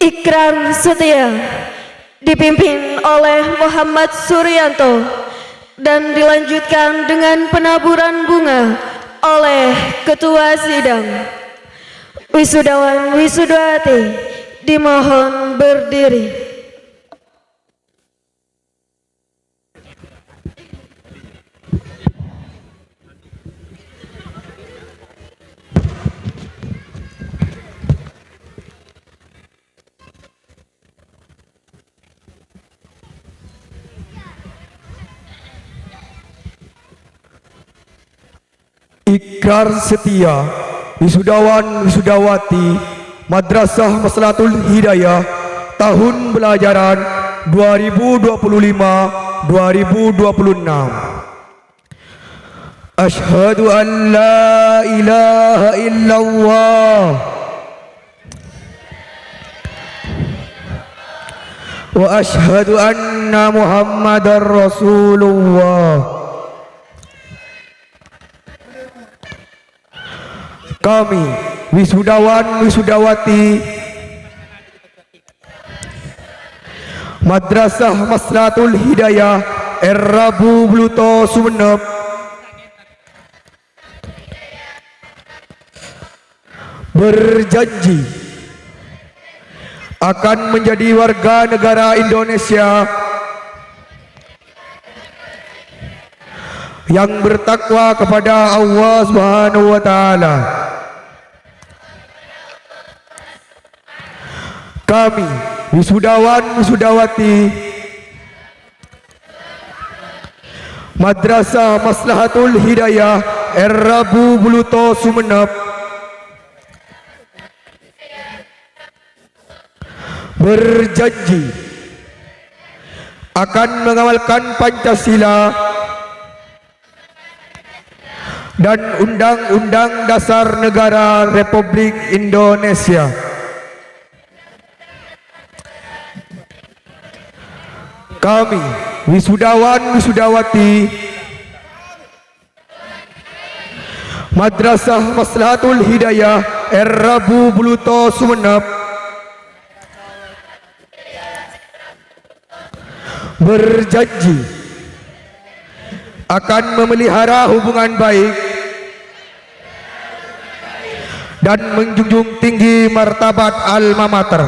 Ikrar setia dipimpin oleh Muhammad Suryanto dan dilanjutkan dengan penaburan bunga oleh Ketua Sidang. Wisudawan wisudawati dimohon berdiri. Ikrar setia wisudawan wisudawati Madrasah Maslahatul Hidayah tahun pelajaran 2025-2026. Asyhadu an la ilaha illallah wa asyhadu anna Muhammadar Rasulullah. Kami wisudawan wisudawati Madrasah Maslahatul Hidayah Rabu Bluto Sumeneb berjanji akan menjadi warga negara Indonesia yang bertakwa kepada Allah Subhanahu wa taala. Kami wisudawan wisudawati Madrasah Maslahatul Hidayah Rabu Bluto Sumeneb berjanji akan mengamalkan Pancasila dan Undang-Undang Dasar Negara Republik Indonesia. Kami wisudawan wisudawati Madrasah Maslahatul Hidayah Rabu Buluto Sumenep berjanji akan memelihara hubungan baik dan menjunjung tinggi martabat alma mater.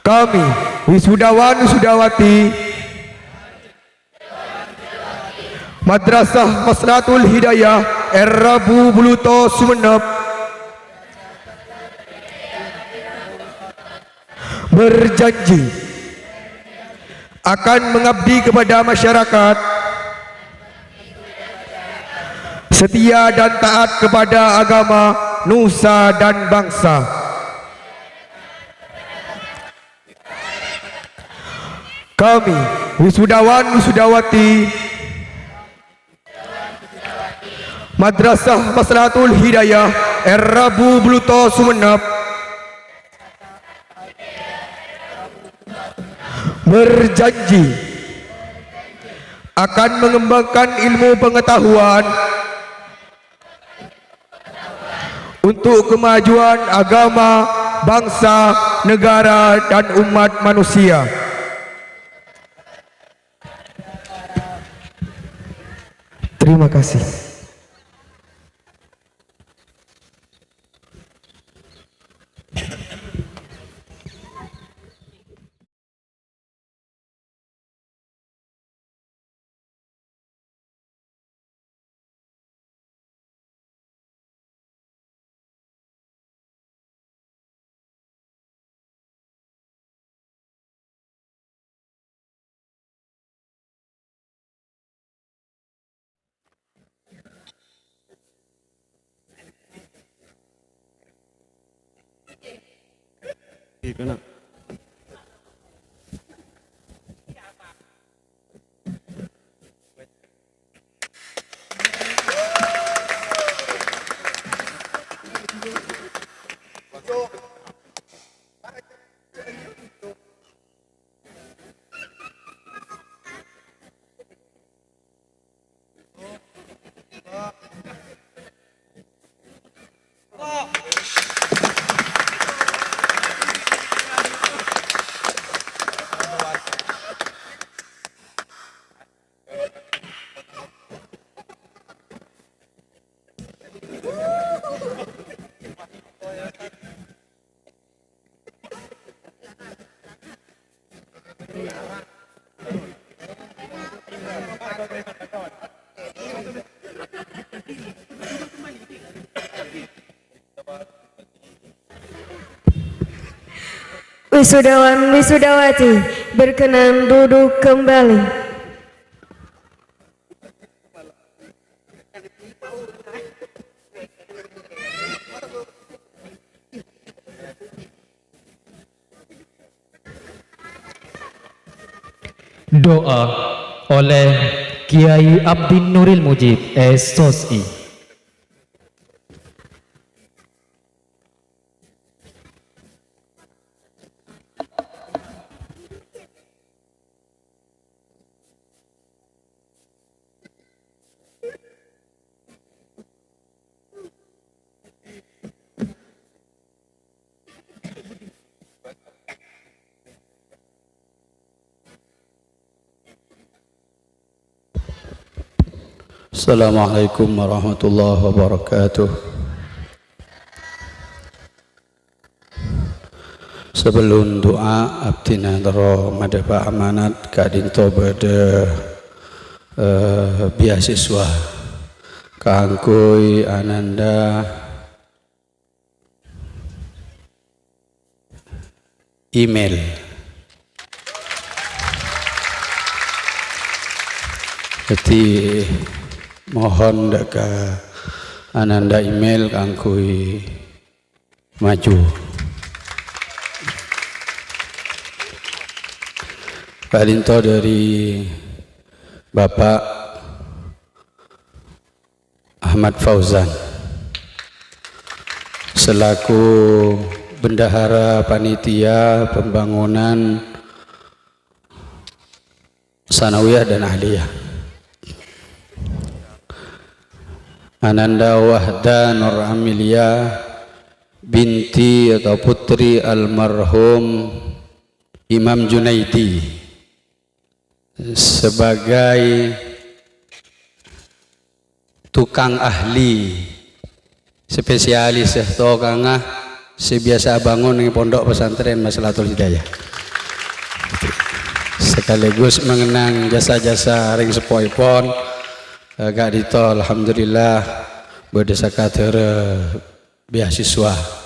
Kami wisudawan wisudawati Madrasah Maslahatul Hidayah Rabu Buluto Sumenep berjanji akan mengabdi kepada masyarakat, setia dan taat kepada agama, nusa dan bangsa. Kami wisudawan wisudawati Madrasah Maslahatul Hidayah Rabu Buluto Sumenep berjanji akan mengembangkan ilmu pengetahuan untuk kemajuan agama, bangsa, negara dan umat manusia. Terima kasih. Wisudawan wisudawati berkenan duduk kembali. Doa oleh Kiai Abdin Nuril Mujib SOSI. Assalamualaikum warahmatullahi wabarakatuh. Sebelum doa abdi nadro madaba amanat kadinto bade beasiswa kangkui ananda email jadi mohon daka ananda email kangkui maju Palinto dari Bapak Ahmad Fauzan selaku bendahara panitia pembangunan sanawiyah dan ahliyah. Ananda Wahda Nur Amelia binti atau putri almarhum Imam Junaidi sebagai tukang ahli spesialis atau kangah sebiasa bangun di pondok pesantren Maslahatul Hidayah, sekaligus mengenang jasa-jasa ring sepoipon gak dito alhamdulillah berdesa kader beasiswa.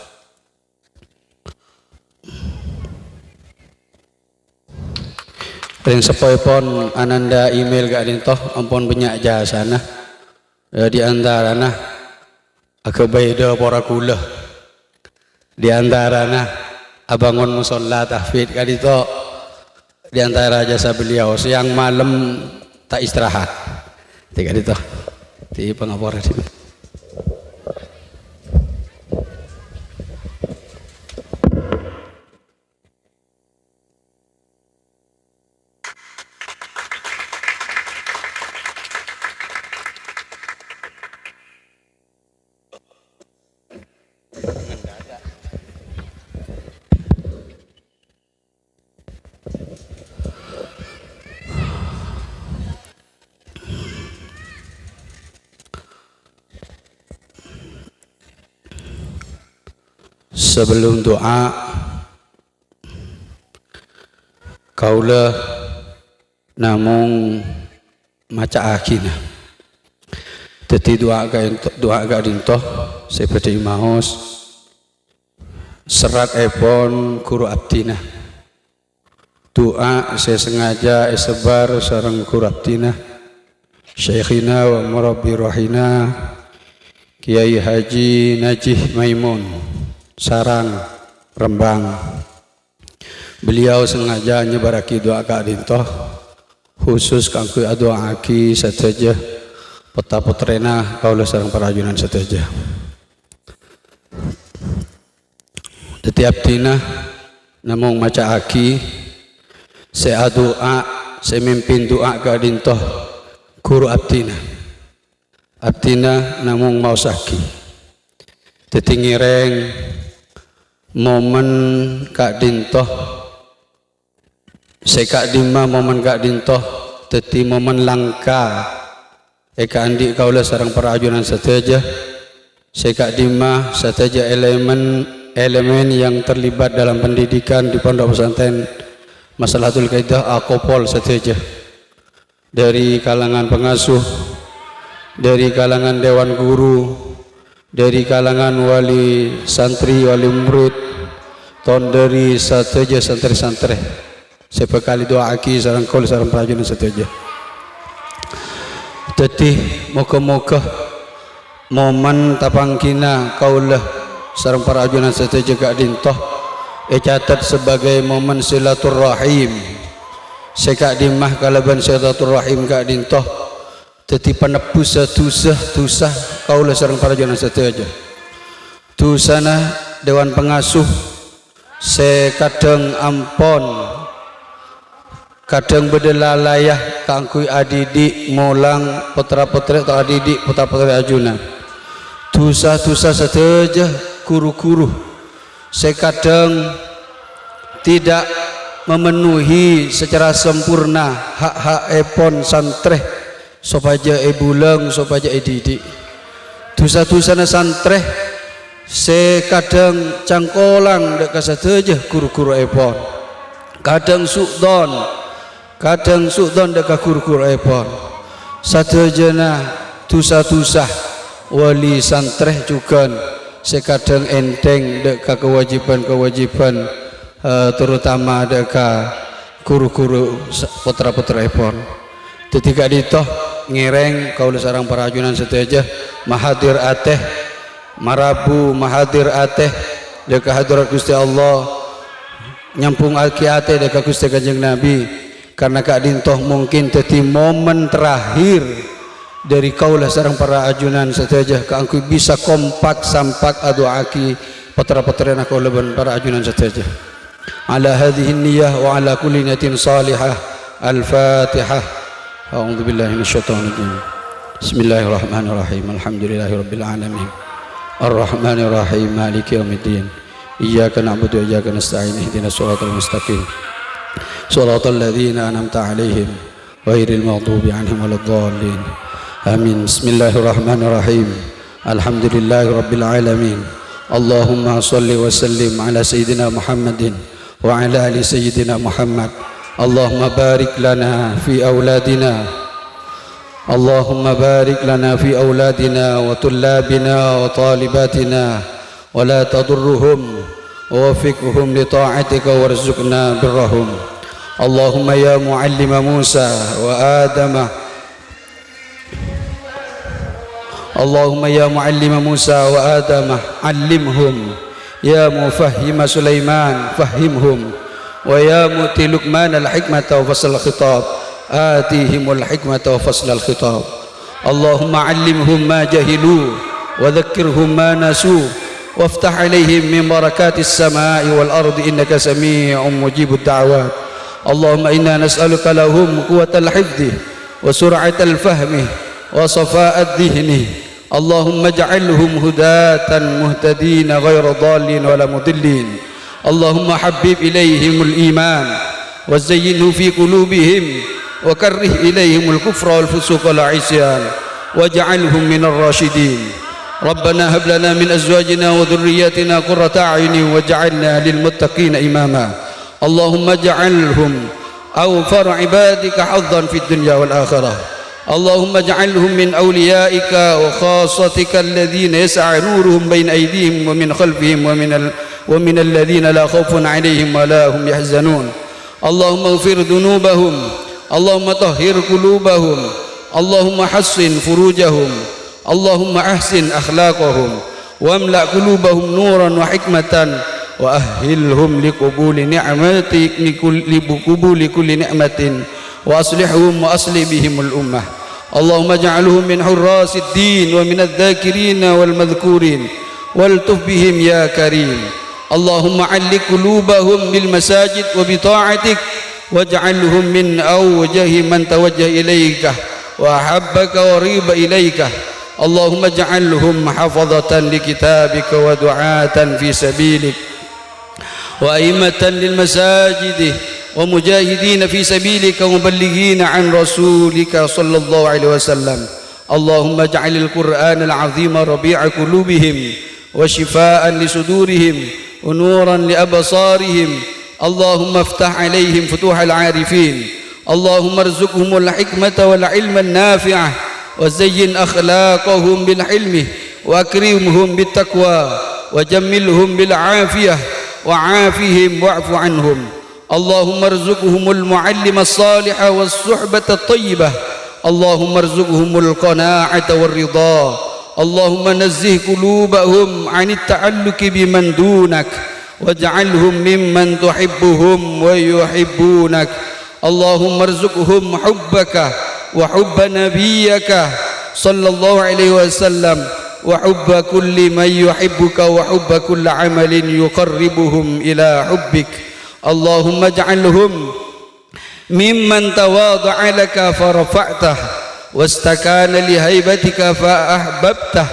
Ring sepoipon ananda email gak dito ampun banyak jasana di antarana aku beda para kula, di antarana abangun musola tahfidz gak dito, di antara jasa beliau siang malam tak istirahat tiga dito di pengaporan sini. Sebelum doa kaulah namung maca akina teti doa gak dintoh seperti maos serat epon kuru abtina doa saya sengaja sebar sareng kuru abtina syekhina wa murabbi rohina Kiai Haji Najih Maimun Sarang Rembang. Beliau sengaja nyebaraki doa kak dintoh khusus kangku doa aki sateja peta putrena kaula sareng parajunan sateja. Setiap dina namung maca aki saya doa saya mimpin doa kak dintoh guru abdina namung mau saki tetingireng momen kak dintoh sekak dima momen kak dintoh teti momen langka eka andi kaula sareng para ajunan sateja sekak dima sateja elemen yang terlibat dalam pendidikan di pondok pesantren Maslahatul Hidayah Akopol sateja, dari kalangan pengasuh, dari kalangan dewan guru, dari kalangan wali santri, wali murid, ton dari sateja santri-santri sepekali doa aki sareng kol sareng prajurit sateja. Teti moga-moga momen tapangkina kaulah sareng prajurit sateja gak dintoh catat sebagai momen silaturrahim sekak dimah kalaban silaturrahim gak dintoh teti penebus tusah kaulah sareng prajurit sateja tusana dewan pengasuh sekadang ampon kadang bedelayah kangkui adidik molang putra-putri atau adidik putra-putri ajunan tusah sateja kuru-kuru sekadang tidak memenuhi secara sempurna hak-hak epon santreh sopaja ebuleng sopaja edidik tusah-tusana santreh sekadang cangkolang dek sateja kuru-kuru epon kadang sukdon dek kuru-kuru epon satejana tusah wali santreh juga sekadang enteng dek kewajiban terutama dek kuru-kuru putra-putra epon ketika ditoh ngireng kaulah sarang parajunan sateja mahadir ateh marabu mahadir ateh dek hadirat Gusti Allah nyampung aki ateh dek Gusti Kanjeng Nabi karena kak dintoh mungkin teti momen terakhir dari kaulah sarang para ajunan sateja keangku bisa kompak sampak aduaki putra-putrana kaulah para ajunan sateja ala hadhihi niyyah wa ala kulli niyatin salihah al-fatihah a'udzu billahi minasyaitonir rajim Bismillahirrahmanirrahim. Alhamdulillahirabbil alamin. Arrahmanirrahim. Maliki yaumiddin. Iyyaka na'budu wa iyyaka nasta'in. Ihdinas shiratal mustaqim. Shiratal ladzina an'amta 'alaihim ghairil maghdubi 'alaihim waladdallin. Amin. Bismillahirrahmanirrahim. Alhamdulillahirabbil alamin. Allahumma shalli wa sallim ala sayyidina Muhammadin wa ala ali sayyidina Muhammad. Allahumma barik lana fi auladina. اللهم بارك لنا في أولادنا وطلابنا وطالباتنا ولا تضرهم ووفقهم لطاعتك وارزقنا برهم. اللهم يا معلم موسى وآدم اللهم يا معلم موسى وآدم علمهم، يا مفهم سليمان فهمهم، ويا مؤتي لقمان الحكمة وفصل الخطاب آتيهم الحكمة وفصل الخطاب. اللهم علمهم ما جهلوا وذكرهم ما نسوا وافتح عليهم من بركات السماء والأرض إنك سميع مجيب الدعوات. اللهم إنا نسألك لهم قوة الحفظ وسرعة الفهم وصفاء الذهن. اللهم اجعلهم هداة مهتدين غير ضالين ولا مضلين. اللهم حبب إليهم الإيمان وزينه في قلوبهم وكره إليهم الكفر والفسوق والعصيان واجعلهم من الراشدين. ربنا هب لنا من أزواجنا وذرياتنا قرة أعين واجعلنا للمتقين إماما. اللهم اجعلهم أوفر عبادك حظا في الدنيا والآخرة. اللهم اجعلهم من أوليائك وخاصتك الذين يسعى نورهم بين أيديهم ومن خلفهم ومن الذين لا خوف عليهم ولا هم يحزنون. اللهم اغفر ذنوبهم، اللهم طهر قلوبهم، اللهم حسن فروجهم، اللهم أحسن أخلاقهم واملأ قلوبهم نورا وحكمة وأهلهم لقبول نعمتك لقبول كل نعمة وأصلحهم وأصلح بهم الأمة. اللهم اجعلهم من حراس الدين ومن الذاكرين والمذكورين والطف بهم يا كريم. اللهم علق قلوبهم بالمساجد وبطاعتك واجعلهم من أوجه من توجه إليك وأحبك وريب إليك. اللهم اجعلهم حفظة لكتابك ودعاة في سبيلك وأئمة للمساجد ومجاهدين في سبيلك ومبلغين عن رسولك صلى الله عليه وسلم. اللهم اجعل القرآن العظيم ربيع قلوبهم وشفاء لصدورهم ونورا لأبصارهم. اللهم افتح عليهم فتوح العارفين. اللهم ارزقهم الحكمة والعلم النافع وزين أخلاقهم بالحلم وأكرمهم بالتقوى وجملهم بالعافية وعافهم واعف عنهم. اللهم ارزقهم المعلم الصالح والصحبة الطيبة. اللهم ارزقهم القناعة والرضا. اللهم نزه قلوبهم عن التعلق بمن دونك واجعلهم ممن تحبهم ويحبونك. اللهم ارزقهم حبك وحب نبيك صلى الله عليه وسلم وحب كل من يحبك وحب كل عمل يقربهم إلى حبك. اللهم اجعلهم ممن تواضع لك فرفعته واستكان لهيبتك فأحببته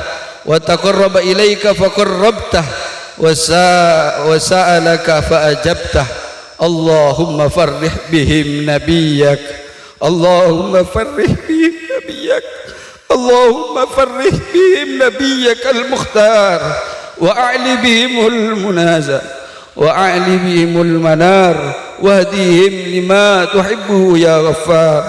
وتقرب إليك فقربته وسألك فأجبته. اللهم فرح بهم نبيك، اللهم فرح بهم نبيك، اللهم فرح بهم نبيك المختار وأعل بهم المنازع وأعل بهم المنار واهديهم لما تحبه يا غفار.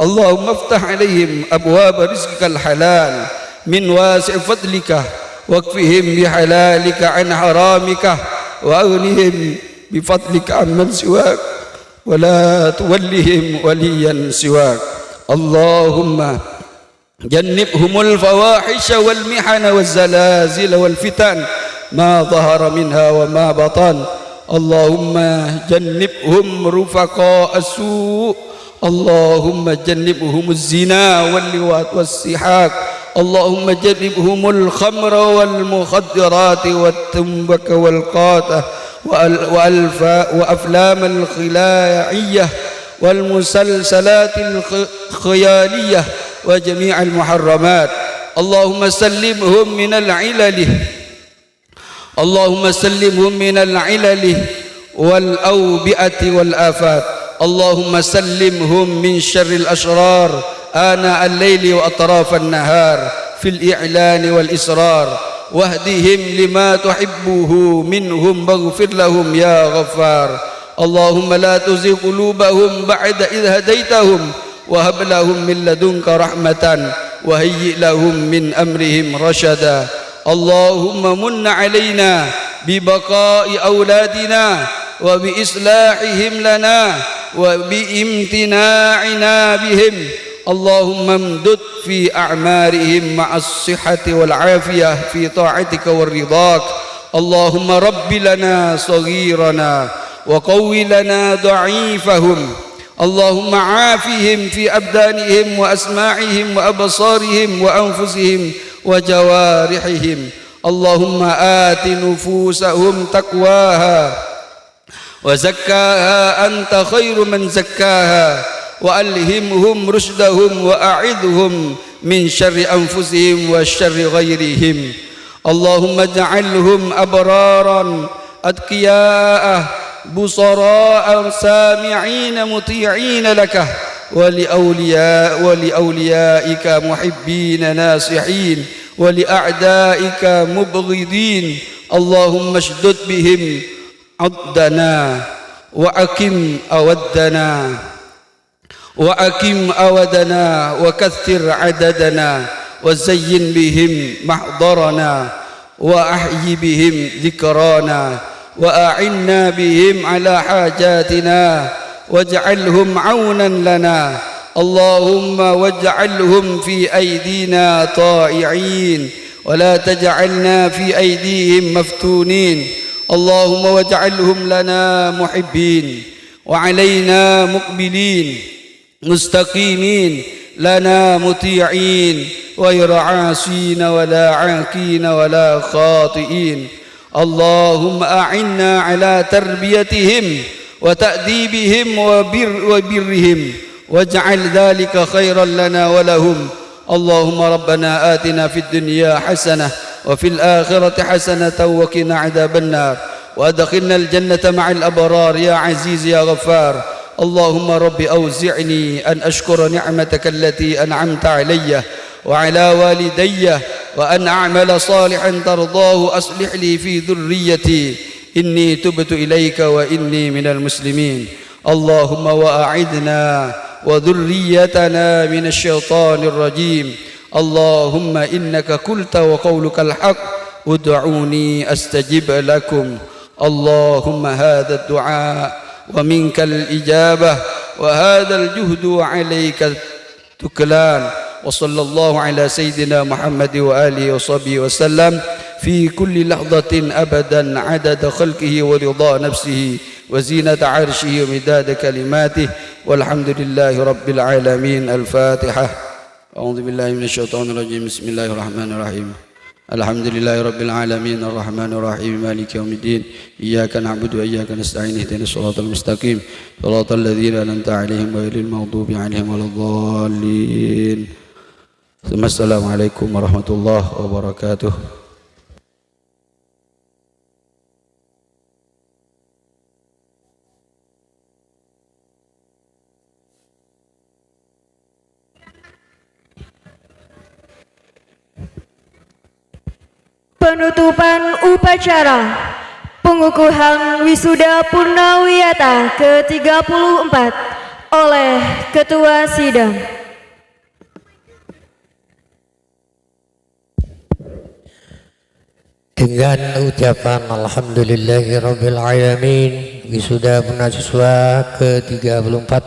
اللهم افتح عليهم أبواب رزقك الحلال من واسع فضلك واكفهم بحلالك عن حرامك وأغنهم بفضلك عمن سواك ولا تولهم وليا سواك. اللهم جنبهم الفواحش والمحن والزلازل والفتن ما ظهر منها وما بطن. اللهم جنبهم رفقاء السوء. اللهم جنبهم الزنا واللواط والسحاق. اللهم جنبهم الخمر والمخدرات والتنبك والقاطة وأفلام الخلاعية والمسلسلات الخيالية وجميع المحرمات. اللهم سلمهم من العلل، اللهم سلمهم من العلل والأوبئة والآفات. اللهم سلمهم من شر الأشرار آناء الليل وأطراف النهار في الإعلان والإسرار، واهدهم لما تحبه منهم واغفر لهم يا غفار. اللهم لا تزغ قلوبهم بعد إذ هديتهم وهب لهم من لدنك رحمة وهيئ لهم من أمرهم رشدا. اللهم من علينا ببقاء أولادنا وبإصلاحهم لنا وبامتناعنا بهم. اللهم امدد في أعمارهم مع الصحة والعافية في طاعتك ورضاك. اللهم رب لنا صغيرنا وقوي لنا ضعيفهم. اللهم عافهم في أبدانهم وأسماعهم وأبصارهم وأنفسهم وجوارحهم. اللهم آت نفوسهم تقواها وزكاها أنت خير من زكاها، وألهمهم رشدهم وأعذهم من شر أنفسهم وشر غيرهم. اللهم اجعلهم أبرارا أتقياء بصراء سامعين مطيعين لك ولأوليائك محبين ناصحين ولأعدائك مبغضين. اللهم اشدد بهم عضدنا وأكم أودنا وكثر عددنا وزين بهم محضرنا وأحيي بهم ذكرانا وأعنا بهم على حاجاتنا واجعلهم عونا لنا. اللهم واجعلهم في أيدينا طائعين ولا تجعلنا في أيديهم مفتونين. اللهم واجعلهم لنا محبين وعلينا مقبلين مستقيمين لنا مطيعين غير عاصين ولا عاكين ولا خاطئين. اللهم أعنا على تربيتهم وتأديبهم وبرهم واجعل ذلك خيرا لنا ولهم. اللهم ربنا آتنا في الدنيا حسنة وفي الآخرة حسنة وقنا عذاب النار وأدخلنا الجنة مع الأبرار يا عزيز يا غفار. اللهم رب أوزعني أن أشكر نعمتك التي أنعمت علي وعلى والدي وأن أعمل صالحا ترضاه أصلح لي في ذريتي إني تبت إليك وإني من المسلمين. اللهم وأعذنا وذريتنا من الشيطان الرجيم. اللهم إنك قلت وقولك الحق ادعوني أستجب لكم. اللهم هذا الدعاء ومنك الإجابة وهذا الجهد وعليك التكلان. وصلى الله على سيدنا محمد وآله وصحبه وسلم في كل لحظة أبدا عدد خلقه ورضا نفسه وزينة عرشه ومداد كلماته والحمد لله رب العالمين. الفاتحة. أعوذ بالله من الشيطان الرجيم. بسم الله الرحمن الرحيم. الحمد لله رب العالمين الرحمن الرحيم مالك يوم الدين إياك نعبد وإياك نستعين اهدنا الصراط المستقيم صراط الذين أنعمت عليهم غير المغضوب عليهم ولا الضالين. ثم السلام عليكم ورحمة الله وبركاته. Penutupan upacara pengukuhan wisuda Purnawiyata ke-34 oleh Ketua Sidang. Dengan ucapan Alhamdulillahirabbil alamin, wisuda mahasiswa ke-34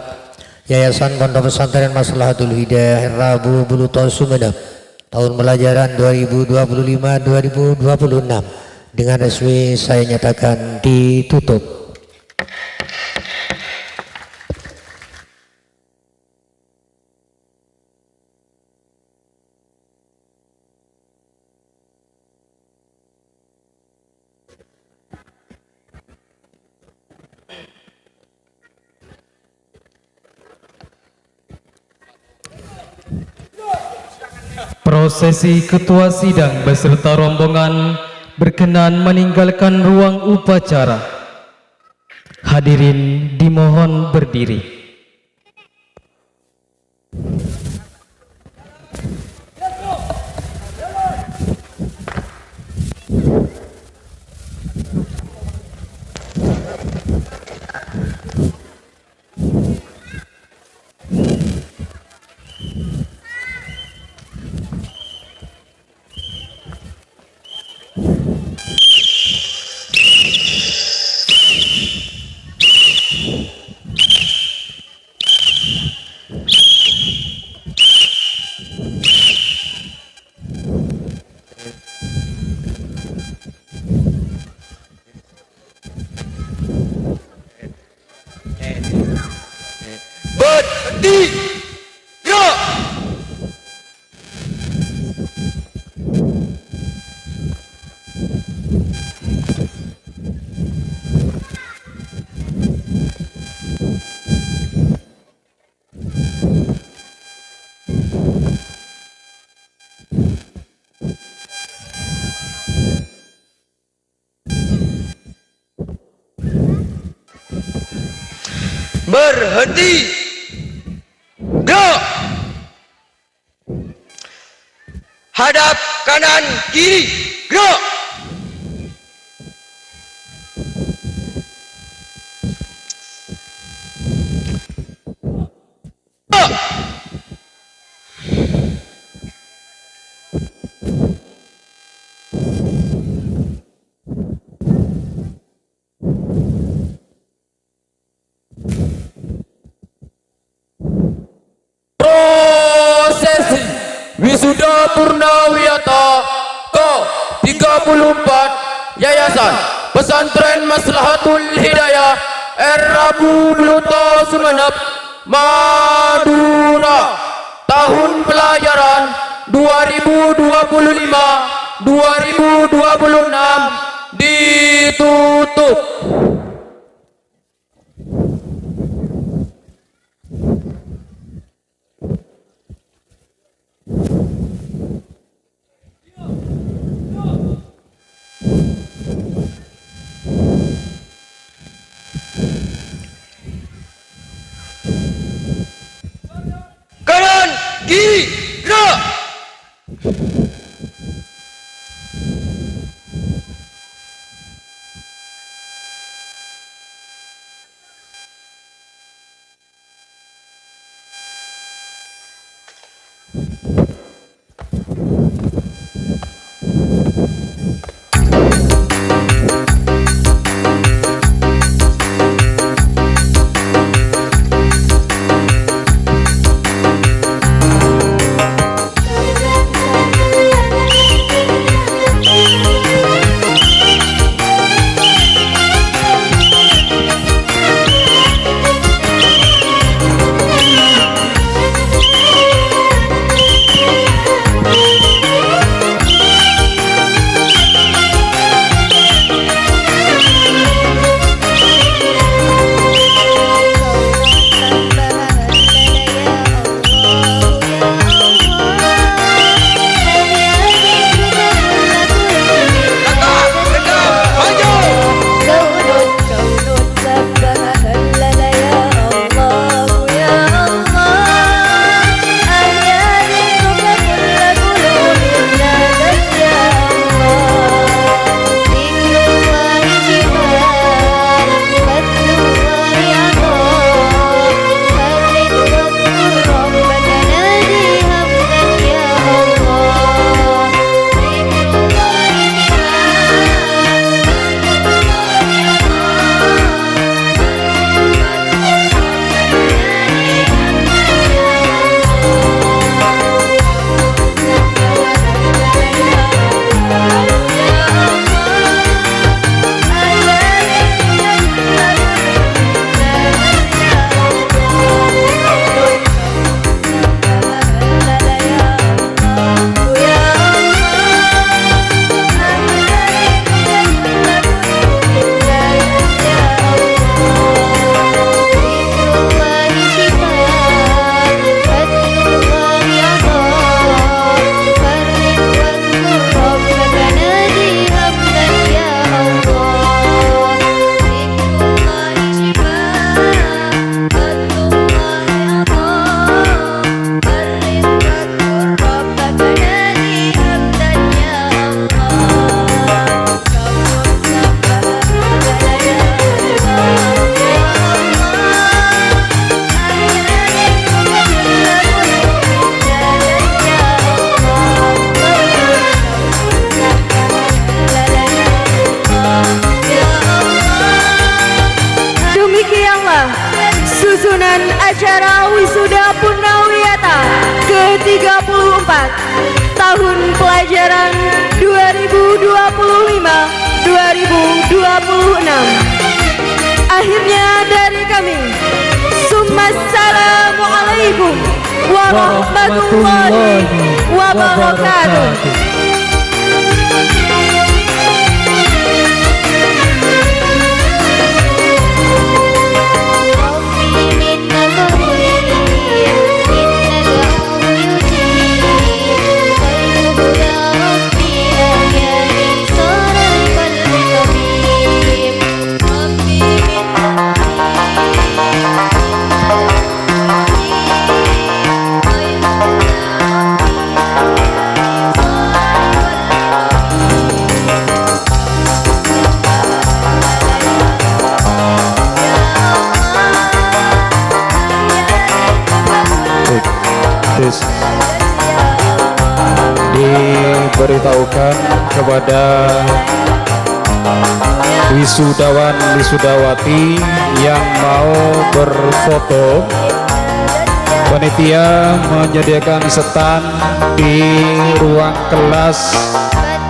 Yayasan Pondok Pesantren Maslahatul Hidayah Rabu Buluto Sumeneb tahun pelajaran 2025-2026 dengan resmi saya nyatakan ditutup. prosesi ketua sidang beserta rombongan berkenan meninggalkan ruang upacara. Hadirin dimohon berdiri. Berhenti. Gerak. Berhenti. Gerak. Hadap kanan kiri. Gerak. Gerak. Prosesi Wisuda Purnawiyata ke-34 Yayasan Pesantren Maslahatul Hidayah Rabu Buluto Sumeneb Madura, tahun pelajaran 2025-2026 ditutup. Kanan kiri. Gerak. penyusunan acara wisuda Purnawiyata ke-34 tahun pelajaran 2025-2026. Akhirnya dari kami, Assalamualaikum warahmatullahi wabarakatuh. Diberitahukan kepada wisudawan wisudawati yang mau berfoto, panitia menyediakan stand di ruang kelas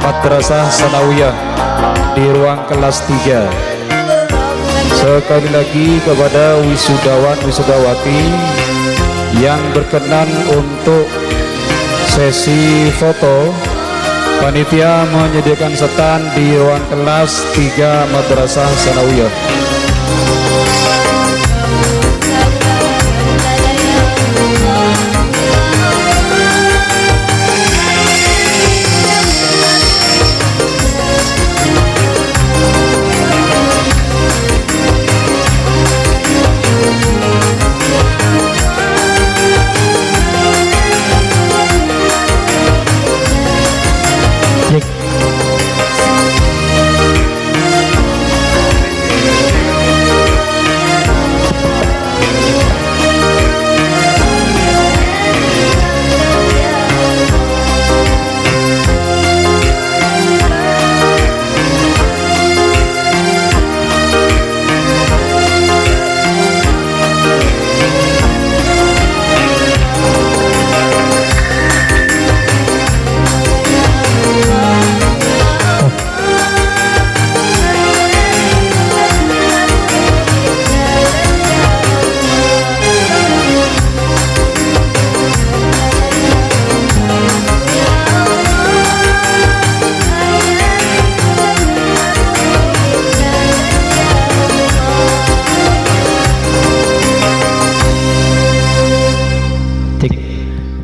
Madrasah Sanawiyah di ruang kelas 3. Sekali lagi kepada wisudawan wisudawati yang berkenan untuk sesi foto, panitia menyediakan stand di ruang kelas 3 Madrasah Sanawiyah.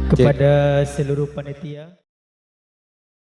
Kepada seluruh panitia.